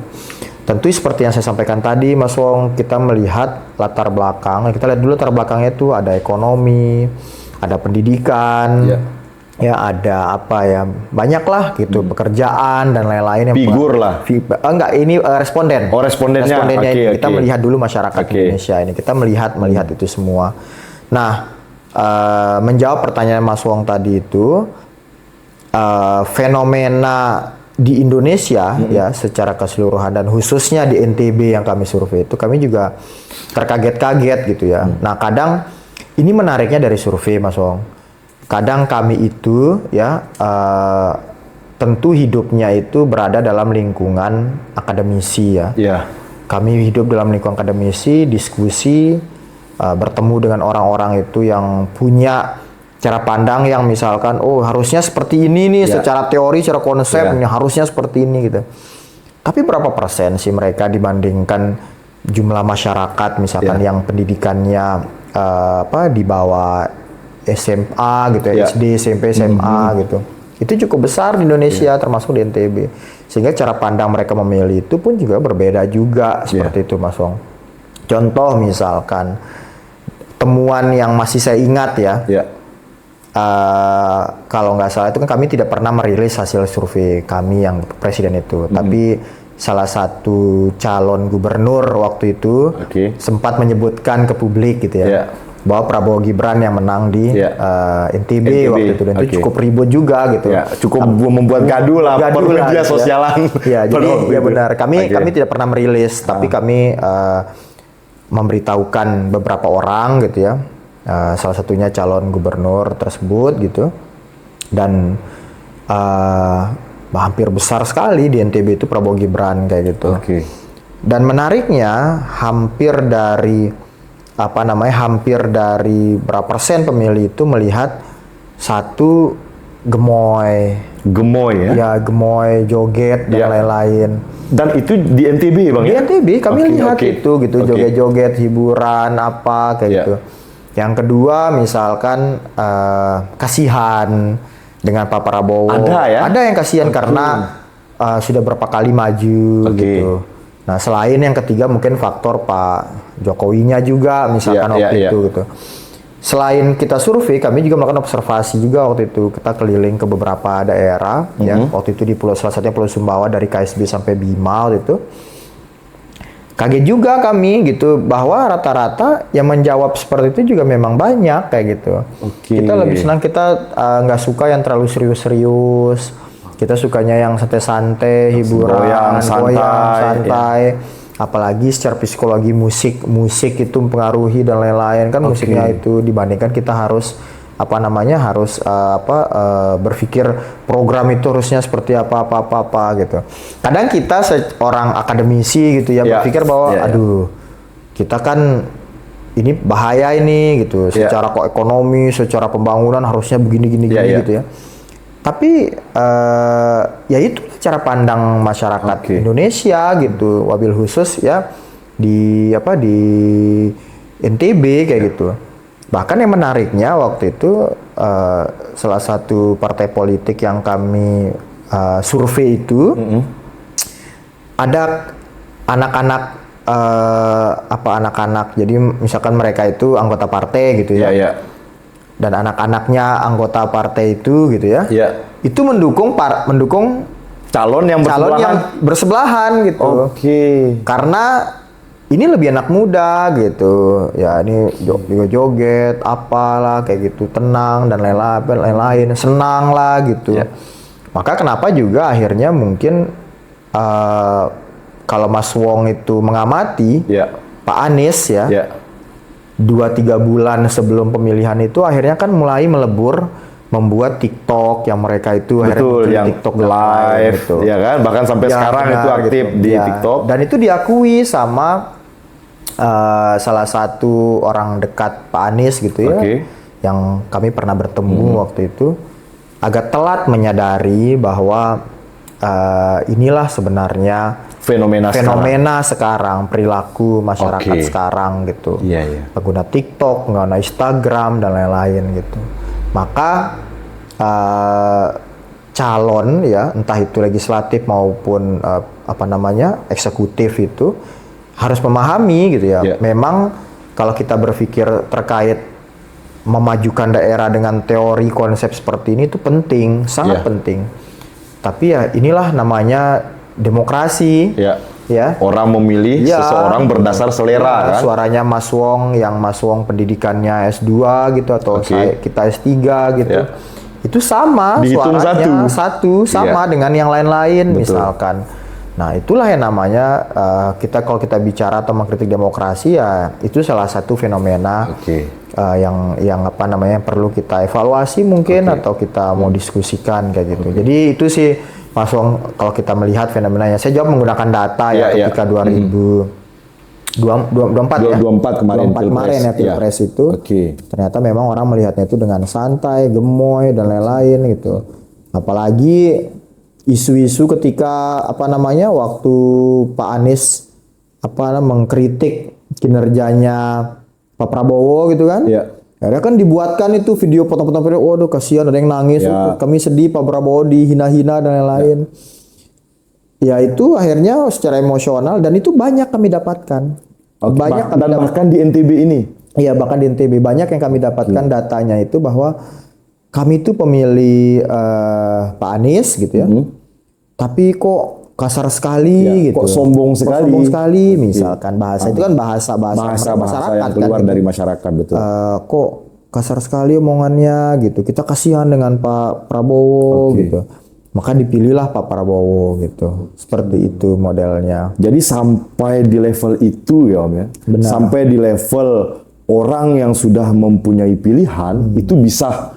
Tentu seperti yang saya sampaikan tadi, Mas Wong, kita melihat latar belakang. Kita lihat dulu latar belakangnya itu ada ekonomi, ada pendidikan, ya ada apa ya, banyak lah gitu, pekerjaan dan lain-lain. Figur lah. Enggak, ini responden. Oh, respondennya. Respondennya kita melihat dulu masyarakat Indonesia ini. Kita melihat itu semua. Nah, menjawab pertanyaan Mas Wong tadi itu, fenomena di Indonesia ya secara keseluruhan dan khususnya di NTB yang kami survei itu, kami juga terkaget-kaget gitu ya. Nah, kadang ini menariknya dari survei, Mas Wong. Kadang kami itu ya tentu hidupnya itu berada dalam lingkungan akademisi ya. Kami hidup dalam lingkungan akademisi, diskusi, bertemu dengan orang-orang itu yang punya cara pandang yang misalkan, oh harusnya seperti ini nih, secara teori, secara konsep, harusnya seperti ini gitu. Tapi berapa persen sih mereka dibandingkan jumlah masyarakat misalkan yang pendidikannya di bawah SMA gitu ya, SD, SMP, SMA gitu. Itu cukup besar di Indonesia, termasuk di NTB. Sehingga cara pandang mereka memilih itu pun juga berbeda juga, seperti itu, Mas Wong. Contoh misalkan, temuan yang masih saya ingat ya, kalau nggak salah itu kan kami tidak pernah merilis hasil survei kami yang presiden itu, tapi salah satu calon gubernur waktu itu sempat menyebutkan ke publik gitu ya, bahwa Prabowo Gibran yang menang di NTB waktu itu, dan itu cukup ribut juga gitu. Cukup membuat gaduh lah, media sosialan. Jadi ya benar, kami tidak pernah merilis, tapi kami memberitahukan beberapa orang gitu ya. Salah satunya calon gubernur tersebut gitu, dan hampir besar sekali di NTB itu Prabowo Gibran kayak gitu. Dan menariknya hampir dari berapa persen pemilih itu melihat satu gemoy ya, gemoy, joget dan lain-lain. Dan itu di NTB, Bang, di NTB kami lihat itu gitu, joget-joget, hiburan apa kayak gitu. Yang kedua misalkan kasihan dengan Pak Prabowo. Ada yang kasihan karena sudah berapa kali maju gitu. Nah, selain yang ketiga mungkin faktor Pak Jokowinya juga misalkan waktu itu gitu. Selain kita survei, kami juga melakukan observasi juga waktu itu. Kita keliling ke beberapa daerah ya. Waktu itu di salah satunya Pulau Sumbawa, dari KSB sampai Bima waktu itu. Kaget juga kami gitu, bahwa rata-rata yang menjawab seperti itu juga memang banyak kayak gitu. Kita lebih senang, kita nggak suka yang terlalu serius-serius. Kita sukanya yang santai-santai, hiburan, santai. Apalagi secara psikologi musik itu mempengaruhi dan lain-lain kan. Musiknya itu dibandingkan kita harus berpikir program itu harusnya seperti apa gitu. Kadang kita seorang akademisi gitu ya, berpikir bahwa aduh, kita kan ini bahaya ini gitu, secara ekonomi, secara pembangunan harusnya begini gitu ya. Tapi ya itu cara pandang masyarakat Indonesia gitu, wabil khusus ya di NTB kayak gitu. Bahkan yang menariknya waktu itu salah satu partai politik yang kami survei itu ada anak-anak anak-anak. Jadi misalkan mereka itu anggota partai gitu ya. Iya. Dan anak-anaknya anggota partai itu gitu ya. Iya. Itu mendukung Calon yang bersebelahan gitu. Oke. Karena ini lebih anak muda gitu. Ya ini joget apalah kayak gitu, tenang dan lain-lain, senang lah gitu. Ya. Maka kenapa juga akhirnya mungkin kalau Mas Wong itu mengamati Ya. Pak Anies ya. Ya. 2-3 bulan sebelum pemilihan itu akhirnya kan mulai melebur membuat TikTok yang mereka itu akhirnya Betul, bikin yang TikTok live gitu. ya kan, bahkan sampai Ya, sekarang benar, itu aktif gitu. di Ya. TikTok. Dan itu diakui sama salah satu orang dekat Pak Anies gitu ya, Oke. yang kami pernah bertemu waktu itu, agak telat menyadari bahwa inilah sebenarnya fenomena sekarang perilaku masyarakat Oke. sekarang gitu. Iya. Pengguna TikTok, pengguna Instagram dan lain-lain gitu. Maka calon ya, entah itu legislatif maupun eksekutif itu harus memahami gitu ya. Yeah. Memang kalau kita berpikir terkait memajukan daerah dengan teori konsep seperti ini itu penting, sangat Yeah. penting. Tapi ya inilah namanya demokrasi. Ya. Ya. Orang memilih Ya, seseorang berdasar selera kan. Suaranya Mas Wong, yang Mas Wong pendidikannya S2 gitu atau Oke. kita S3 gitu. Ya. Itu sama Dihitung suaranya satu sama Iya. dengan yang lain-lain Betul. misalkan. Nah, itulah yang namanya kita kalau kita bicara atau mengkritik demokrasi ya itu salah satu fenomena Oke. yang perlu kita evaluasi mungkin atau kita mau diskusikan kayak gitu. Jadi itu sih Mas Wong kalau kita melihat fenomenanya. Saya jawab menggunakan data ya Iya, ketika 2024 ya. 24 kemarin 24 kemarin ya Pilpres Iya. itu. Oke. Ternyata memang orang melihatnya itu dengan santai, gemoy dan lain-lain gitu. Apalagi isu-isu ketika waktu Pak Anies mengkritik kinerjanya Pak Prabowo gitu kan. Iya. Akhirnya kan dibuatkan itu video potong-potong video, waduh kasihan ada yang nangis, Ya. kami sedih Pak Prabowo dihina-hina dan lain-lain. Ya itu akhirnya secara emosional dan itu banyak kami dapatkan. Bahkan di NTB ini. Iya, bahkan di NTB banyak yang kami dapatkan datanya itu bahwa kami itu pemilih Pak Anies gitu ya. Tapi kok kasar sekali gitu. Kok sombong sekali. Misalkan bahasa itu kan bahasa masyarakat yang keluar kan, dari gitu. masyarakat betul. Kok kasar sekali omongannya gitu. Kita kasihan dengan Pak Prabowo gitu. Maka dipilihlah Pak Prabowo gitu. Seperti itu modelnya. Jadi sampai di level itu ya Om ya. Benar. Sampai di level orang yang sudah mempunyai pilihan itu bisa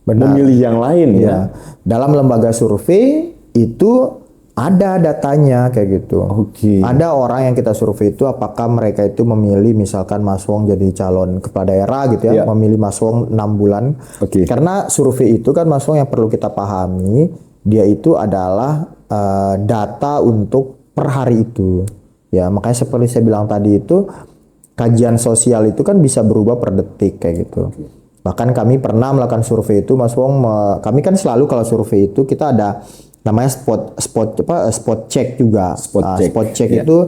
memilih yang lain ya. Ya. Dalam lembaga survei itu ada datanya kayak gitu. Oke. Ada orang yang kita survei itu apakah mereka itu memilih misalkan Mas Wong jadi calon kepala daerah gitu ya, Ya. memilih Mas Wong 6 bulan. Oke. Karena survei itu kan Mas Wong yang perlu kita pahami, dia itu adalah data untuk per hari itu. Ya, makanya seperti saya bilang tadi itu kajian sosial itu kan bisa berubah per detik kayak gitu. Bahkan kami pernah melakukan survei itu Mas Wong, kami kan selalu kalau survei itu kita ada namanya spot check juga. Spot check Ya. itu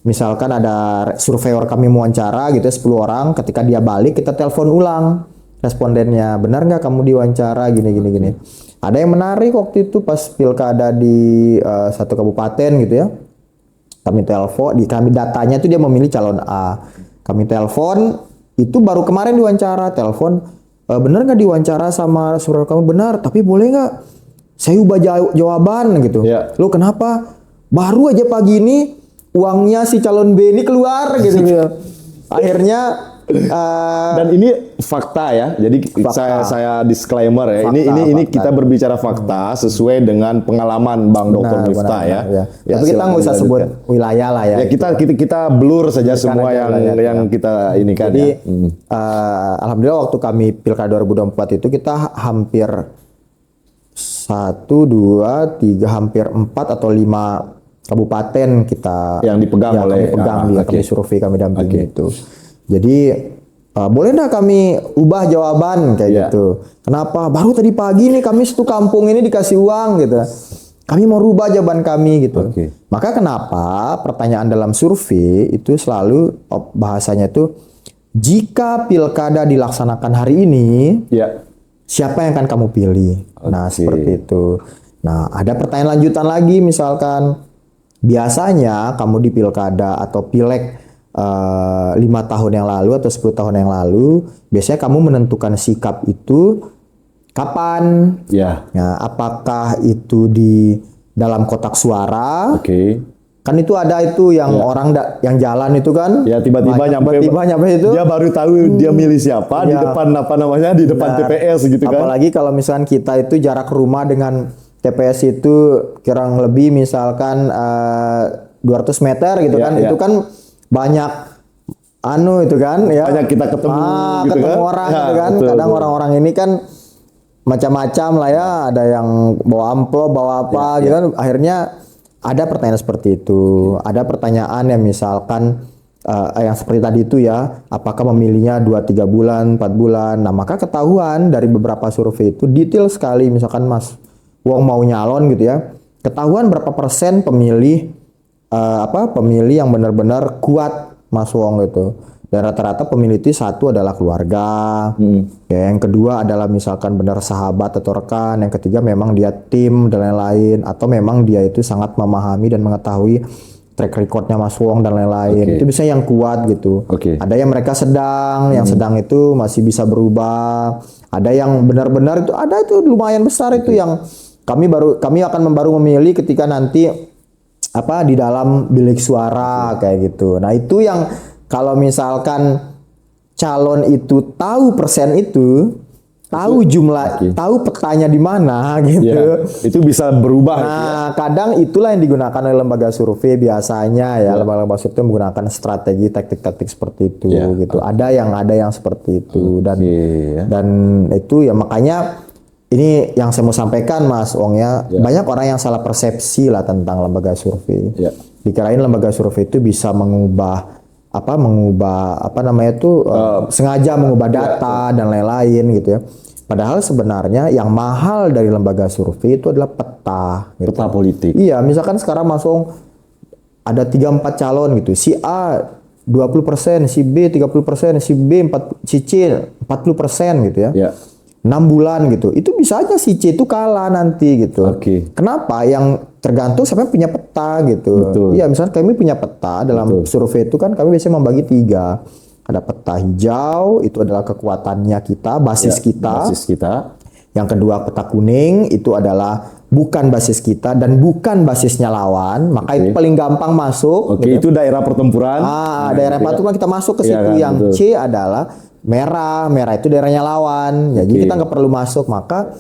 misalkan ada surveyor kami mewawancara gitu ya 10 orang, ketika dia balik kita telepon ulang respondennya, benar nggak kamu diwawancara gini. Ada yang menarik waktu itu pas pilkada di satu kabupaten gitu ya. Kami datanya itu dia memilih calon A. Kami telepon, itu baru kemarin diwawancara, telepon, benar nggak diwawancara sama surveyor kamu? Benar, tapi boleh nggak saya ubah jawaban gitu. Ya. Lo kenapa? Baru aja pagi ini uangnya si calon B ini keluar gitu. Akhirnya Dan ini fakta ya. Jadi Fakta. saya disclaimer ya. Fakta, ini fakta. kita berbicara fakta sesuai dengan pengalaman Bang Dr. Miftah ya. Ya, tapi kita silakan nggak usah sebut dilanjutkan. wilayah lah ya. Ya kita blur saja semua aja yang wilayah, kita ini kan Jadi ya. alhamdulillah waktu kami pilkada 2024 itu kita hampir 1, 2, 3, hampir 4 atau 5 kabupaten kita Yang dipegang oleh kami pegang, kami survei, kami dampingi Oke. itu. Jadi boleh nggak kami ubah jawaban kayak Iya. gitu. Kenapa? Baru tadi pagi nih kami satu kampung ini dikasih uang gitu. Kami mau rubah jawaban kami gitu. Oke. Maka kenapa pertanyaan dalam survei itu selalu bahasanya itu jika pilkada dilaksanakan hari ini, Ya. siapa yang akan kamu pilih? Nah, Oke. seperti itu. Nah, ada pertanyaan lanjutan lagi misalkan biasanya kamu di pilkada atau pileg 5 tahun yang lalu atau 10 tahun yang lalu, biasanya kamu menentukan sikap itu kapan? Ya. Nah, apakah itu di dalam kotak suara? Oke. Kan itu ada itu yang orang yang jalan itu kan? Ya tiba-tiba nyampe itu. dia baru tahu dia milih siapa di Ya. depan apa namanya di depan Benar. TPS gitu kan. Apalagi kalau misalkan kita itu jarak rumah dengan TPS itu kurang lebih misalkan 200 meter gitu Ya, kan. ya. Itu kan banyak itu kan ya. Banyak kita ketemu gitu ketemu kan. orang Ya, gitu kan. betul, Kadang betul. orang-orang ini kan macam-macam lah ya, ada yang bawa amplop, bawa apa gitu kan. Akhirnya ada pertanyaan seperti itu. Ada pertanyaan yang misalkan yang seperti tadi itu ya, apakah memilihnya 2-3 bulan, 4 bulan. Nah, maka ketahuan dari beberapa survei itu detail sekali, misalkan Mas Wong mau nyalon gitu ya. Ketahuan berapa persen pemilih pemilih yang benar-benar kuat Mas Wong gitu. Dan rata-rata pemilih itu satu adalah keluarga, ya, yang kedua adalah misalkan benar sahabat atau rekan, yang ketiga memang dia tim dan lain-lain, atau memang dia itu sangat memahami dan mengetahui track recordnya Mas Wong dan lain-lain. Oke. Itu bisa yang kuat gitu. Oke. Ada yang mereka sedang, yang sedang itu masih bisa berubah. Ada yang benar-benar itu ada itu lumayan besar itu yang kami akan baru memilih ketika nanti di dalam bilik suara kayak gitu. Nah, itu yang kalau misalkan calon itu tahu persen itu, tahu jumlah, tahu petanya di mana gitu. Ya, itu bisa berubah gitu ya. Nah, kadang itulah yang digunakan oleh lembaga survei biasanya ya. Lembaga survei menggunakan strategi taktik-taktik seperti itu Ya, gitu. Ada yang seperti itu ya. dan itu ya makanya ini yang saya mau sampaikan Mas Wong ya. Banyak orang yang salah persepsi lah tentang lembaga survei. Ya. Dikirain lembaga survei itu bisa mengubah sengaja mengubah data dan lain-lain gitu ya. Padahal sebenarnya yang mahal dari lembaga survei itu adalah peta. Gitu. Peta politik. Iya, misalkan sekarang Mas Wong ada 3-4 calon gitu. Si A 20%, si B 30%, si B si C 40% gitu ya. Ya. 6 bulan gitu. Itu bisa aja si C itu kalah nanti gitu. Oke. Kenapa? Yang tergantung siapa yang punya peta gitu. Betul. Iya, misalnya kami punya peta dalam survei itu kan kami biasanya membagi 3. Ada peta hijau, itu adalah kekuatannya kita, basis kita. Basis kita. Yang kedua peta kuning, itu adalah bukan basis kita dan bukan basisnya lawan. Maka itu paling gampang masuk. Oke, itu daerah pertempuran. Daerah pertempuran kita masuk ke Iya situ. kan, Yang betul. C adalah merah itu daerahnya lawan. Jadi kita nggak perlu masuk. Maka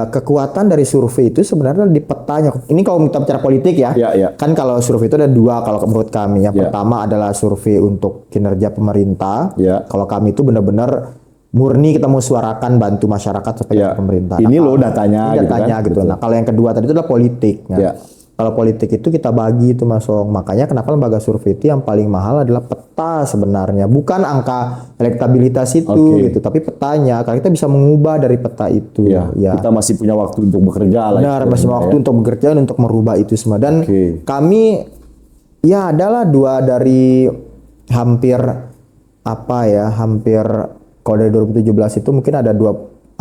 kekuatan dari survei itu sebenarnya di petanya. Ini kalau kita bicara politik ya. Ya. Kan kalau survei itu ada 2 kalau menurut kami. Yang pertama adalah survei untuk kinerja pemerintah. Ya. Kalau kami itu benar-benar murni kita mau suarakan bantu masyarakat supaya pemerintah. Ini loh datanya, Ini datanya gitu. Betul. Nah, kalau yang kedua tadi itu adalah politik. Nah, Ya. kalau politik itu kita bagi itu Mas Wong. Makanya kenapa lembaga survei itu yang paling mahal adalah peta sebenarnya. Bukan angka elektabilitas itu gitu, tapi petanya. Karena kita bisa mengubah dari peta itu. Ya. Kita masih punya waktu untuk bekerja lah. Benar, masih waktu untuk bekerja dan untuk merubah itu semua. Dan kami ya adalah 2 dari hampir kalau dari 2017 itu mungkin ada 20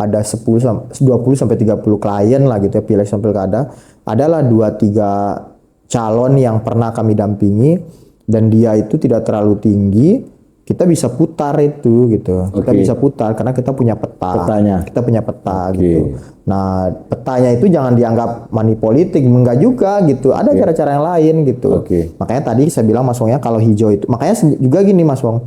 sampai 30 klien lah gitu ya, pileg sampai pilkada. Adalah 2-3 calon yang pernah kami dampingi dan dia itu tidak terlalu tinggi, kita bisa putar itu gitu. Kita bisa putar karena kita punya peta. Kita punya peta gitu. Nah, petanya itu jangan dianggap money politik, enggak juga gitu. Ada cara-cara yang lain gitu. Makanya tadi saya bilang Mas Wongnya kalau hijau itu. Makanya juga gini Mas Wong.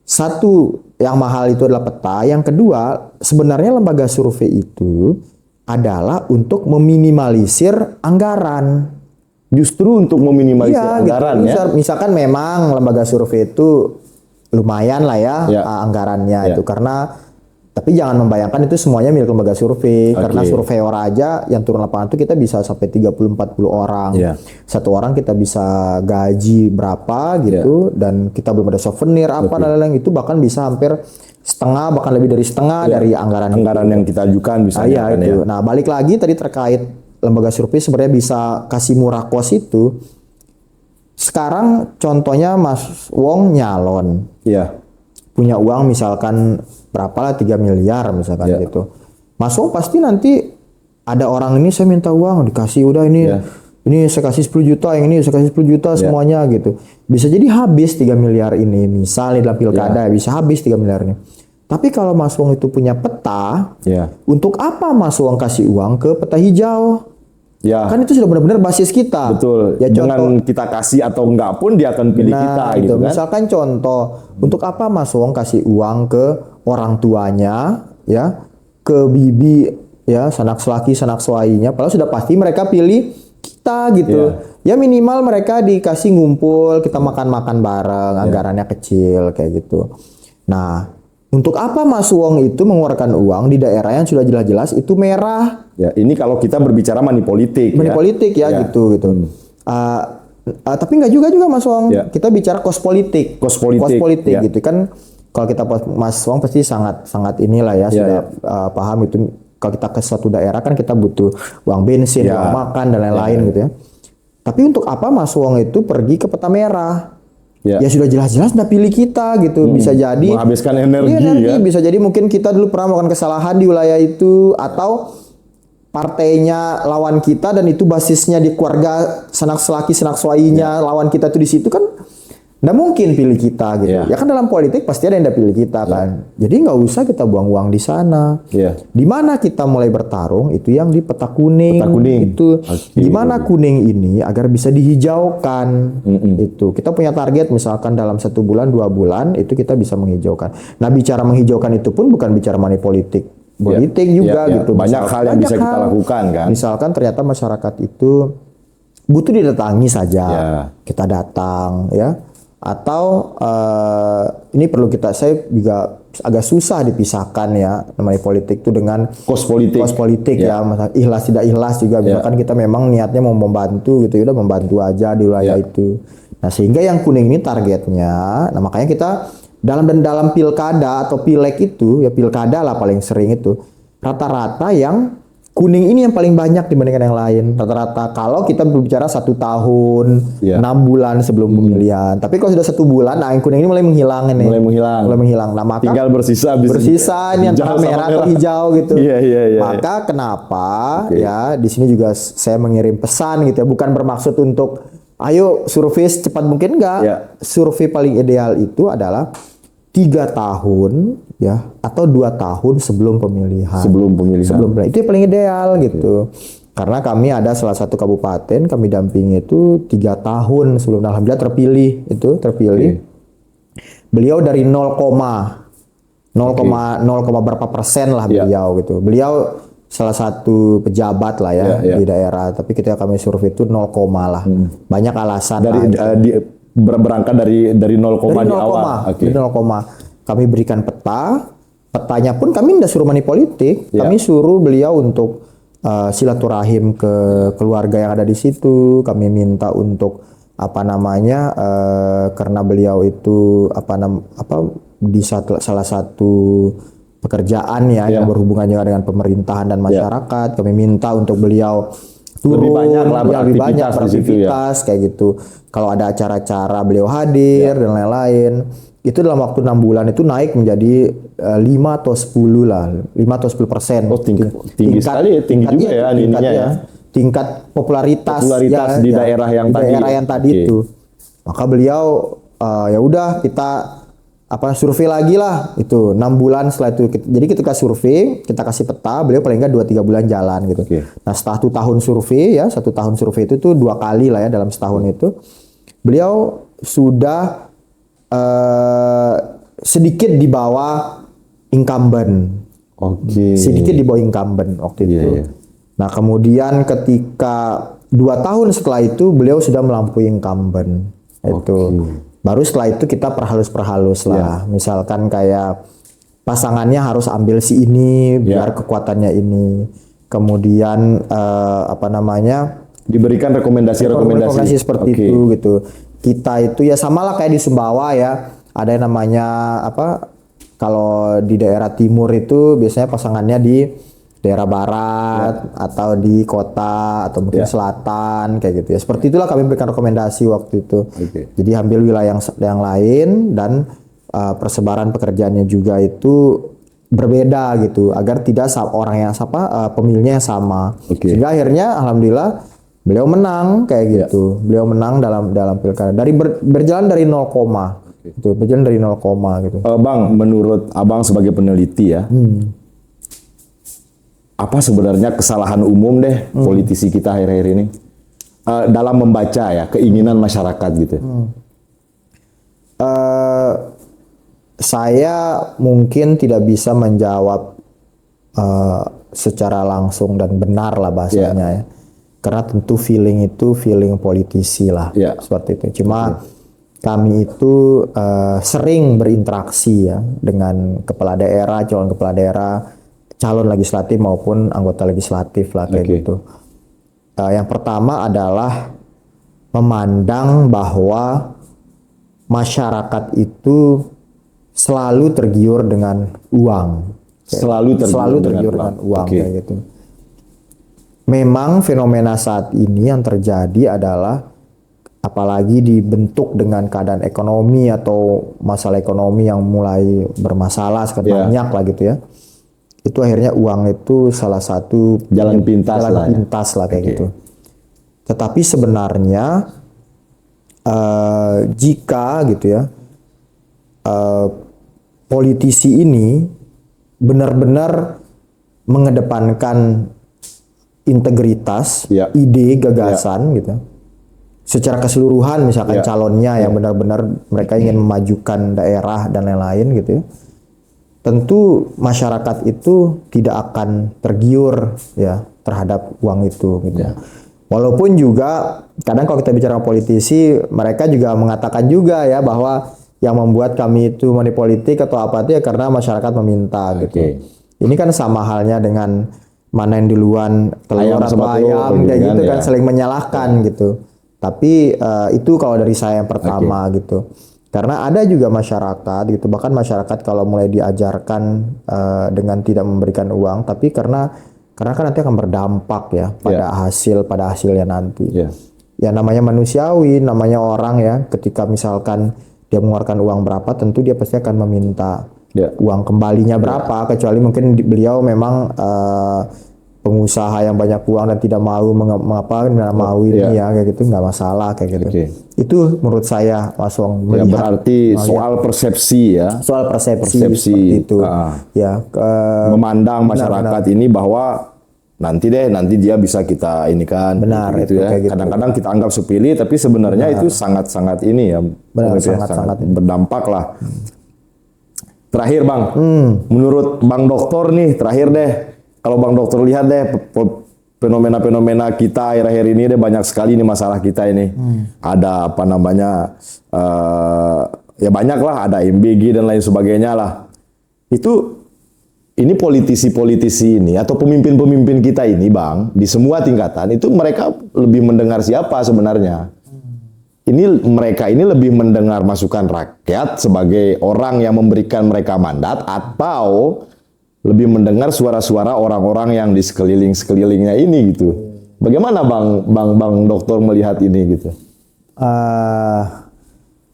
Satu, yang mahal itu adalah peta. Yang kedua, sebenarnya lembaga survei itu adalah untuk meminimalisir anggaran. Justru untuk meminimalisir anggaran gitu. Misalkan memang lembaga survei itu lumayan lah ya. Anggarannya itu karena Tapi jangan membayangkan itu semuanya milik lembaga survei, karena surveyor aja yang turun lapangan itu kita bisa sampai 30-40 orang. Satu orang kita bisa gaji berapa gitu, dan kita belum ada souvenir apa dan lain-lain, itu bahkan bisa hampir setengah, bahkan lebih dari setengah dari anggaran yang kita ajukan misalnya. itu. Nah, balik lagi tadi terkait lembaga survei sebenarnya bisa kasih murah kos itu. Sekarang contohnya Mas Wong nyalon. Punya uang misalkan berapa lah, 3 miliar misalkan gitu. Mas Wong pasti nanti ada orang ini saya minta uang, dikasih udah ini saya kasih 10 juta, yang ini saya kasih 10 juta semuanya gitu. Bisa jadi habis 3 miliar ini, misalnya dalam pilkada bisa habis 3 miliar ini. Tapi kalau Mas Wong itu punya peta, untuk apa Mas Wong kasih uang ke peta hijau? Kan itu sudah benar-benar basis kita. Betul. Ya, dengan kita kasih atau enggak pun dia akan pilih kita gitu kan. Misalkan contoh, untuk apa Mas Wong kasih uang ke orang tuanya, ya, ke bibi, ya, sanak selaki, sanak suainya, padahal sudah pasti mereka pilih kita gitu. Ya minimal mereka dikasih ngumpul, kita makan-makan bareng, anggarannya kecil kayak gitu. Nah, untuk apa Mas Wong itu mengeluarkan uang di daerah yang sudah jelas-jelas itu merah? Ya, ini kalau kita berbicara money politik. Gitu. Tapi nggak juga Mas Wong. Kita bicara kos politik. Kos politik gitu kan. Kalau kita Mas Wong pasti sangat inilah ya sudah paham itu. Kalau kita ke suatu daerah kan kita butuh uang bensin, uang makan dan lain-lain gitu ya. Tapi untuk apa Mas Wong itu pergi ke peta merah? Ya sudah jelas-jelas udah pilih kita gitu. Bisa jadi menghabiskan energi. Bisa jadi mungkin kita dulu pernah melakukan kesalahan di wilayah itu, atau partainya lawan kita dan itu basisnya di keluarga sanak selaki sanak suainya lawan kita tuh di situ kan nggak mungkin pilih kita gitu. Ya kan dalam politik pasti ada yang udah pilih kita kan. Jadi nggak usah kita buang uang di sana. Di mana kita mulai bertarung itu yang di peta kuning. Itu gimana kuning ini agar bisa dihijaukan. Itu kita punya target misalkan dalam 1 bulan 2 bulan itu kita bisa menghijaukan. Nah, bicara menghijaukan itu pun bukan bicara money politik juga gitu. Banyak hal yang bisa kita lakukan kan. Misalkan ternyata masyarakat itu butuh didatangi saja. Kita datang ya. Atau ini perlu saya juga agak susah dipisahkan ya namanya politik itu dengan kos politik ya, masalah ikhlas tidak ikhlas juga. Misalkan kita memang niatnya mau membantu gitu, udah membantu aja di wilayah itu. Nah, sehingga yang kuning ini targetnya, nah makanya kita dalam pilkada atau pileg itu ya, pilkada lah paling sering itu rata-rata yang kuning ini yang paling banyak dibandingkan yang lain. Rata-rata kalau kita berbicara 1 tahun, 6 bulan sebelum pemilihan. Tapi kalau sudah 1 bulan, nah yang kuning ini mulai menghilang ini. Mulai menghilang. Nah, maka tinggal bersisa ini antara merah atau hijau gitu. Maka kenapa ya di sini juga saya mengirim pesan gitu ya, bukan bermaksud untuk ayo survei secepat mungkin, enggak. Survei paling ideal itu adalah 3 tahun ya atau 2 tahun sebelum pemilihan. Itu yang paling ideal gitu. Karena kami ada salah satu kabupaten kami dampingi itu 3 tahun sebelum, alhamdulillah terpilih. Beliau dari 0, berapa persen lah beliau gitu. Beliau salah satu pejabat lah ya di daerah, tapi ketika kami survei itu 0, lah. Banyak alasan berangkat dari 0, di awal. Dari 0, kami berikan petanya pun kami tidak suruh money politik, kami suruh beliau untuk silaturahim ke keluarga yang ada di situ. Kami minta untuk karena beliau itu di salah satu pekerjaan yang berhubungan juga dengan pemerintahan dan masyarakat. Kami minta untuk beliau turun lebih banyak beraktivitas kayak gitu. Kalau ada acara-acara beliau hadir dan lain-lain. Itu dalam waktu 6 bulan itu naik menjadi 5 atau 10 lah, 5 atau 10%. Oh, tinggi sekali ya, tinggi juga ya ininya ya. Tingkat popularitas di daerah yang tadi itu. Maka beliau ya udah kita survei lagi lah itu 6 bulan setelah itu. Jadi ketika survei kita kasih peta, beliau paling enggak 2-3 bulan jalan gitu. Nah, setelah 1 tahun survei ya, 1 tahun survei itu tuh 2 kali lah ya dalam setahun itu. Beliau sudah sedikit di bawah incumbent. Sedikit di bawah incumbent waktu itu. Nah, kemudian ketika 2 tahun setelah itu beliau sudah melampaui incumbent. Itu. Baru setelah itu kita perhalus lah. Misalkan kayak pasangannya harus ambil si ini biar kekuatannya ini. Kemudian apa namanya? Diberikan rekomendasi Seperti itu gitu. Kita itu ya samalah kayak di Sumbawa ya. Ada yang namanya apa? Kalau di daerah timur itu biasanya pasangannya di daerah barat atau di kota atau mungkin selatan kayak gitu ya. Seperti itulah kami berikan rekomendasi waktu itu. Jadi ambil wilayah yang lain dan persebaran pekerjaannya juga itu berbeda gitu agar tidak orang yang pemilihnya yang sama. Sehingga akhirnya alhamdulillah beliau menang kayak gitu. Beliau menang dalam pilkada berjalan dari 0, gitu. Berjalan dari 0, gitu. Bang, menurut Abang sebagai peneliti ya, apa sebenarnya kesalahan umum deh politisi kita akhir-akhir ini dalam membaca ya keinginan masyarakat gitu? Saya mungkin tidak bisa menjawab secara langsung dan benar lah bahasanya ya. Karena tentu feeling itu feeling politisi lah, seperti itu. Cuma kami itu sering berinteraksi ya dengan kepala daerah, calon kepala daerah, calon legislatif maupun anggota legislatif lah kayak gitu. Yang pertama adalah memandang bahwa masyarakat itu selalu tergiur dengan uang. Selalu tergiur dengan uang kayak gitu. Memang fenomena saat ini yang terjadi adalah apalagi dibentuk dengan keadaan ekonomi atau masalah ekonomi yang mulai bermasalah banyak lah gitu ya. Itu akhirnya uang itu salah satu jalan pintas lah kayak gitu. Tetapi sebenarnya jika gitu ya politisi ini benar-benar mengedepankan integritas, ide, gagasan gitu. Secara keseluruhan misalkan calonnya yang benar-benar mereka ingin memajukan daerah dan lain-lain gitu ya. Tentu masyarakat itu tidak akan tergiur ya terhadap uang itu gitu. Walaupun juga kadang kalau kita bicara politisi, mereka juga mengatakan juga ya bahwa yang membuat kami itu money politik atau apa itu ya karena masyarakat meminta gitu. Ini kan sama halnya dengan mana yang duluan telur atau ayam kayak gitu kan saling menyalahkan gitu. Tapi itu kalau dari saya yang pertama gitu. Karena ada juga masyarakat gitu, bahkan masyarakat kalau mulai diajarkan dengan tidak memberikan uang, tapi karena kan nanti akan berdampak ya pada hasilnya nanti. Ya namanya manusiawi, namanya orang ya, ketika misalkan dia mengeluarkan uang berapa, tentu dia pasti akan meminta uang kembalinya berapa, kecuali mungkin beliau memang pengusaha yang banyak uang dan tidak mau ini ya kayak gitu, nggak masalah kayak gitu. Itu menurut saya Mas Wong melihat. Berarti soal persepsi ya. Soal persepsi seperti itu. Memandang masyarakat ini bahwa nanti dia bisa kita ini kan. Benar gitu ya. Kadang-kadang kita anggap sepele tapi sebenarnya itu sangat-sangat ini ya. Benar, sangat berdampak lah. Terakhir Bang, menurut Bang Dokter nih, terakhir deh. Kalau Bang Dokter lihat deh fenomena-fenomena kita akhir-akhir ini deh banyak sekali nih masalah kita ini. Ada apa namanya ya banyak lah, ada MBG dan lain sebagainya lah. Ini politisi-politisi ini atau pemimpin-pemimpin kita ini Bang di semua tingkatan itu mereka lebih mendengar siapa sebenarnya? Mereka ini lebih mendengar masukan rakyat sebagai orang yang memberikan mereka mandat atau lebih mendengar suara-suara orang-orang yang di sekelilingnya ini gitu. Bagaimana Bang Dokter melihat ini gitu?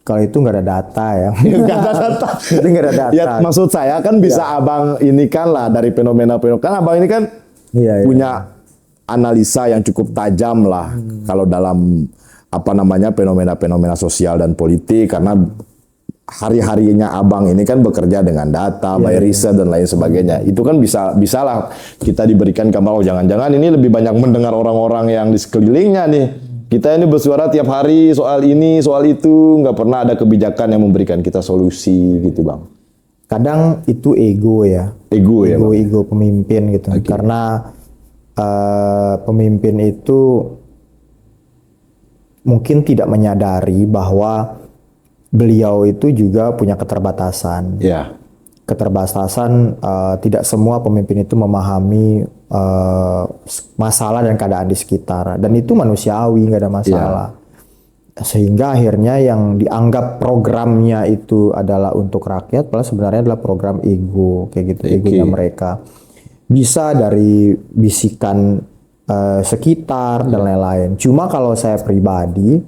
Kalau itu nggak ada data ya. Nggak ada data. Itu nggak ada data. Ya, maksud saya kan bisa Abang ini kan lah dari fenomena-fenomena. Kan Abang ini kan punya analisa yang cukup tajam lah kalau dalam apa namanya fenomena-fenomena sosial dan politik karena hari-harinya Abang ini kan bekerja dengan data, by riset dan lain sebagainya. Itu kan bisalah kita diberikan gambar jangan-jangan ini lebih banyak mendengar orang-orang yang di sekelilingnya nih. Kita ini bersuara tiap hari soal ini, soal itu, nggak pernah ada kebijakan yang memberikan kita solusi gitu Bang. Kadang itu ego ya. Ego pemimpin gitu. Karena pemimpin itu mungkin tidak menyadari bahwa beliau itu juga punya keterbatasan. keterbatasan, tidak semua pemimpin itu memahami masalah dan keadaan di sekitar, dan itu manusiawi, nggak ada masalah. Sehingga akhirnya yang dianggap programnya itu adalah untuk rakyat, padahal sebenarnya adalah program ego, kayak gitu, egonya mereka. Bisa dari bisikan sekitar dan lain-lain. Cuma kalau saya pribadi,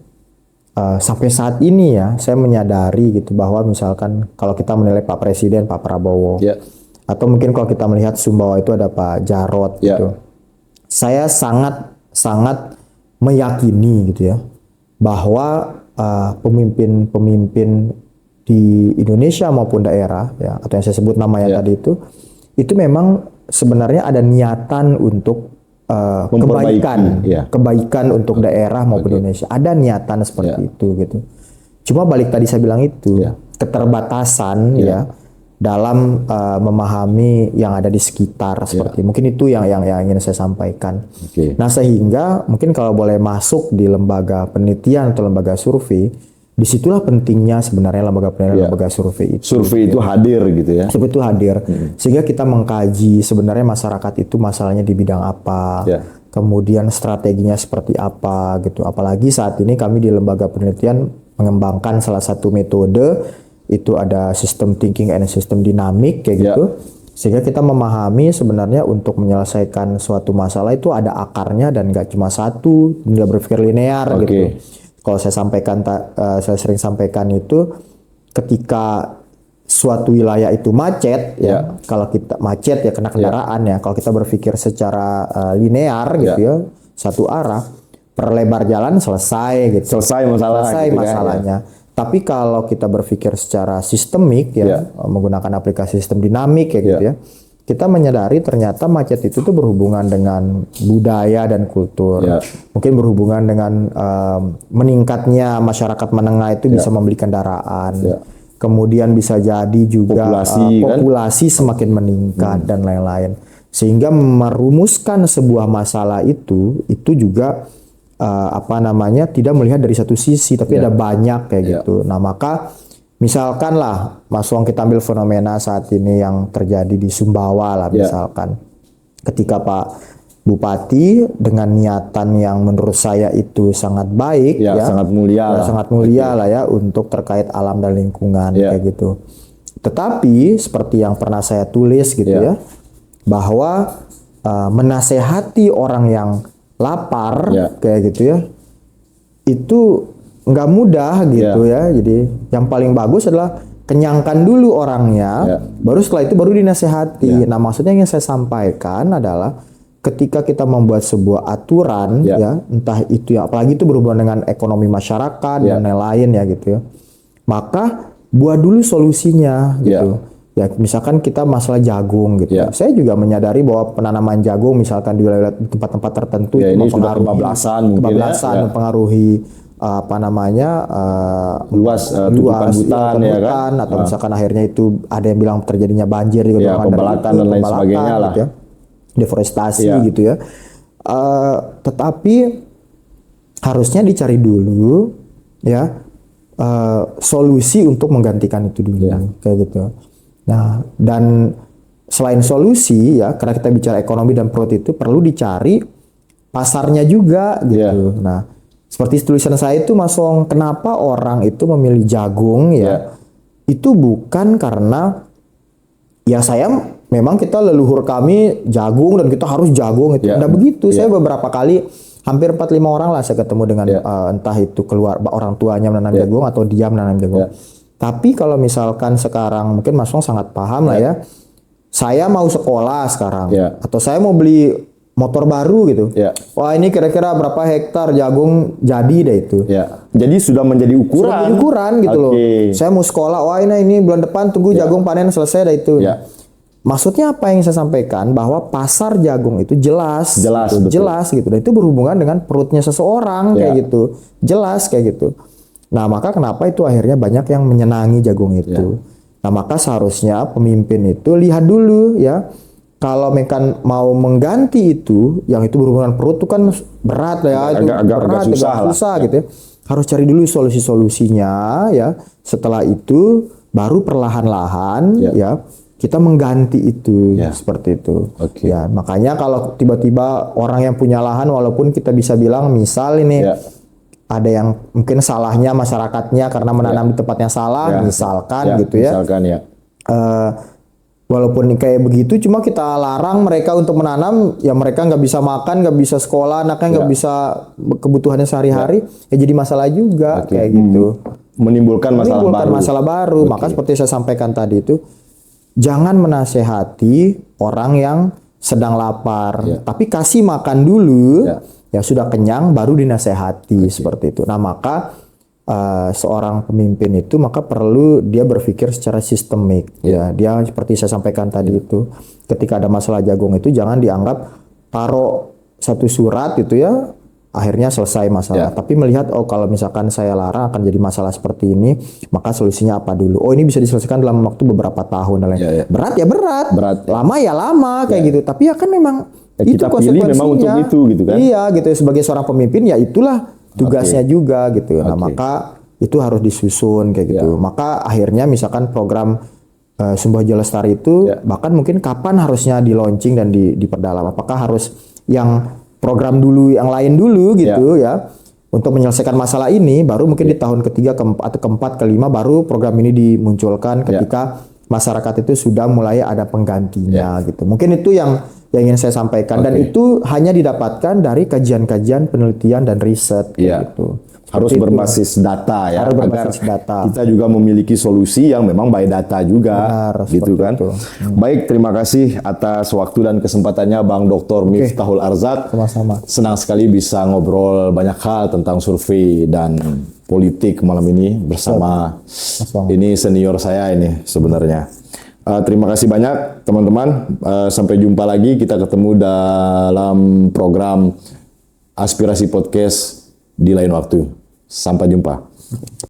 sampai saat ini ya, saya menyadari gitu bahwa misalkan kalau kita menilai Pak Presiden, Pak Prabowo, atau mungkin kalau kita melihat Sumbawa itu ada Pak Jarot gitu, saya sangat meyakini gitu ya, bahwa pemimpin-pemimpin di Indonesia maupun daerah ya, atau yang saya sebut namanya tadi itu memang sebenarnya ada niatan untuk kebaikan untuk daerah maupun Indonesia, ada niatan seperti itu gitu. Cuma balik tadi saya bilang itu keterbatasan ya dalam memahami yang ada di sekitar seperti mungkin itu yang ingin saya sampaikan. Nah, sehingga mungkin kalau boleh masuk di lembaga penelitian atau lembaga survei, disitulah pentingnya sebenarnya lembaga penelitian, lembaga survei itu. Survei itu hadir gitu ya. Survei itu hadir, sehingga kita mengkaji sebenarnya masyarakat itu masalahnya di bidang apa, kemudian strateginya seperti apa gitu. Apalagi saat ini kami di lembaga penelitian mengembangkan salah satu metode, itu ada sistem thinking and sistem dinamik kayak gitu. Sehingga kita memahami sebenarnya untuk menyelesaikan suatu masalah itu ada akarnya dan nggak cuma satu, nggak berpikir linear gitu. Kalau saya sampaikan, saya sering sampaikan itu ketika suatu wilayah itu macet ya, kalau kita macet ya kena kendaraan ya, kalau kita berpikir secara linear gitu ya, satu arah, perlebar jalan selesai gitu. Selesai gitu masalahnya. Tapi kalau kita berpikir secara sistemik ya, menggunakan aplikasi sistem dinamik ya gitu ya, kita menyadari ternyata macet itu tuh berhubungan dengan budaya dan kultur. Mungkin berhubungan dengan meningkatnya masyarakat menengah itu bisa membeli kendaraan. Kemudian bisa jadi juga populasi semakin meningkat dan lain-lain. Sehingga merumuskan sebuah masalah itu juga tidak melihat dari satu sisi, tapi ada banyak kayak gitu. Nah, maka misalkan lah, Mas Wong, kita ambil fenomena saat ini yang terjadi di Sumbawa lah misalkan. Ketika Pak Bupati dengan niatan yang menurut saya itu sangat baik sangat mulia lah ya untuk terkait alam dan lingkungan kayak gitu. Tetapi seperti yang pernah saya tulis gitu ya, bahwa menasehati orang yang lapar kayak gitu ya, itu nggak mudah gitu ya. Jadi yang paling bagus adalah kenyangkan dulu orangnya, baru setelah itu baru dinasehati. Nah, maksudnya yang saya sampaikan adalah ketika kita membuat sebuah aturan ya, entah itu ya, apalagi itu berhubungan dengan ekonomi masyarakat dan lain-lain ya gitu ya, maka buat dulu solusinya gitu. Ya, misalkan kita masalah jagung gitu. Saya juga menyadari bahwa penanaman jagung misalkan di wilayah tempat-tempat tertentu itu mempengaruhi kebablasan, mempengaruhi luas hutan ya kan, atau misalkan akhirnya itu ada yang bilang terjadinya banjir juga, pembelatan dan lain sebagainya lah. Gitu ya. Deforestasi gitu ya. Tetapi harusnya dicari dulu ya solusi untuk menggantikan itu dulu kayak gitu. Nah, dan selain solusi ya, karena kita bicara ekonomi dan perut itu perlu dicari pasarnya juga gitu. Nah, seperti tulisan saya itu, Mas Wong, kenapa orang itu memilih jagung ya? Itu bukan karena ya memang kita leluhur kami jagung dan kita harus jagung itu. Nah, begitu. Saya beberapa kali, hampir 4-5 orang lah saya ketemu dengan entah itu keluar orang tuanya menanam jagung atau dia menanam jagung. Tapi kalau misalkan sekarang mungkin Mas Wong sangat paham lah ya. Saya mau sekolah sekarang atau saya mau beli motor baru gitu. Wah, ini kira-kira berapa hektar jagung jadi deh itu. Jadi sudah menjadi ukuran. Gitu loh. Saya mau sekolah, wah ini bulan depan tunggu jagung panen selesai deh itu. Maksudnya apa yang saya sampaikan, bahwa pasar jagung itu jelas gitu. Dan itu berhubungan dengan perutnya seseorang kayak gitu. Jelas kayak gitu. Nah, maka kenapa itu akhirnya banyak yang menyenangi jagung itu. Nah, maka seharusnya pemimpin itu lihat dulu ya. Kalau mereka mau mengganti itu, yang itu berhubungan perut itu kan berat ya, agak susah gitu ya. Harus cari dulu solusi-solusinya ya. Setelah itu baru perlahan-lahan ya kita mengganti itu Ya. seperti itu. Oke. Ya, makanya kalau tiba-tiba orang yang punya lahan walaupun kita bisa bilang misal ini Ya. ada yang mungkin salahnya masyarakatnya karena menanam di tempat yang salah, misalkan gitu ya. Misalkan ya. Eh, walaupun kayak begitu, cuma kita larang mereka untuk menanam, ya mereka nggak bisa makan, nggak bisa sekolah, anaknya nggak bisa kebutuhannya sehari-hari, ya jadi masalah juga kayak gitu. Menimbulkan masalah Menimbulkan baru. masalah baru. Maka seperti saya sampaikan tadi itu, jangan menasehati orang yang sedang lapar, tapi kasih makan dulu, ya sudah kenyang baru dinasehati seperti itu. Nah maka seorang pemimpin itu maka perlu dia berpikir secara sistemik. Ya, dia seperti saya sampaikan tadi itu, ketika ada masalah jagung itu jangan dianggap taruh satu surat itu ya akhirnya selesai masalah. Tapi melihat kalau misalkan saya larang akan jadi masalah seperti ini, maka solusinya apa dulu? Oh ini bisa diselesaikan dalam waktu beberapa tahun. Berat ya berat, lama ya lama kayak gitu. Tapi ya kan memang itu kita konsekuensinya. pilih memang untuk itu gitu kan? Iya gitu ya, sebagai seorang pemimpin ya itulah tugasnya juga gitu. Nah maka itu harus disusun kayak gitu. Maka akhirnya misalkan program Sumba Hijau Lestari itu bahkan mungkin kapan harusnya di launching dan diperdalam. Apakah harus yang program dulu yang lain dulu gitu ya untuk menyelesaikan masalah ini, baru mungkin di tahun ketiga, keempat, keempat, kelima baru program ini dimunculkan ketika masyarakat itu sudah mulai ada penggantinya gitu. Mungkin itu yang ingin saya sampaikan dan itu hanya didapatkan dari kajian-kajian penelitian dan riset gitu. Harus berbasis data ya, harus berbasis data. Kita juga memiliki solusi yang memang by data juga. Benar, gitu kan. itu. Baik, terima kasih atas waktu dan kesempatannya Bang Dr. Miftahul Arzak. Sama-sama. Senang sekali bisa ngobrol banyak hal tentang survei dan politik malam ini bersama ini senior saya ini sebenarnya. Terima kasih banyak teman-teman. Sampai jumpa lagi, kita ketemu dalam program Aspirasi Podcast di lain waktu. Sampai jumpa.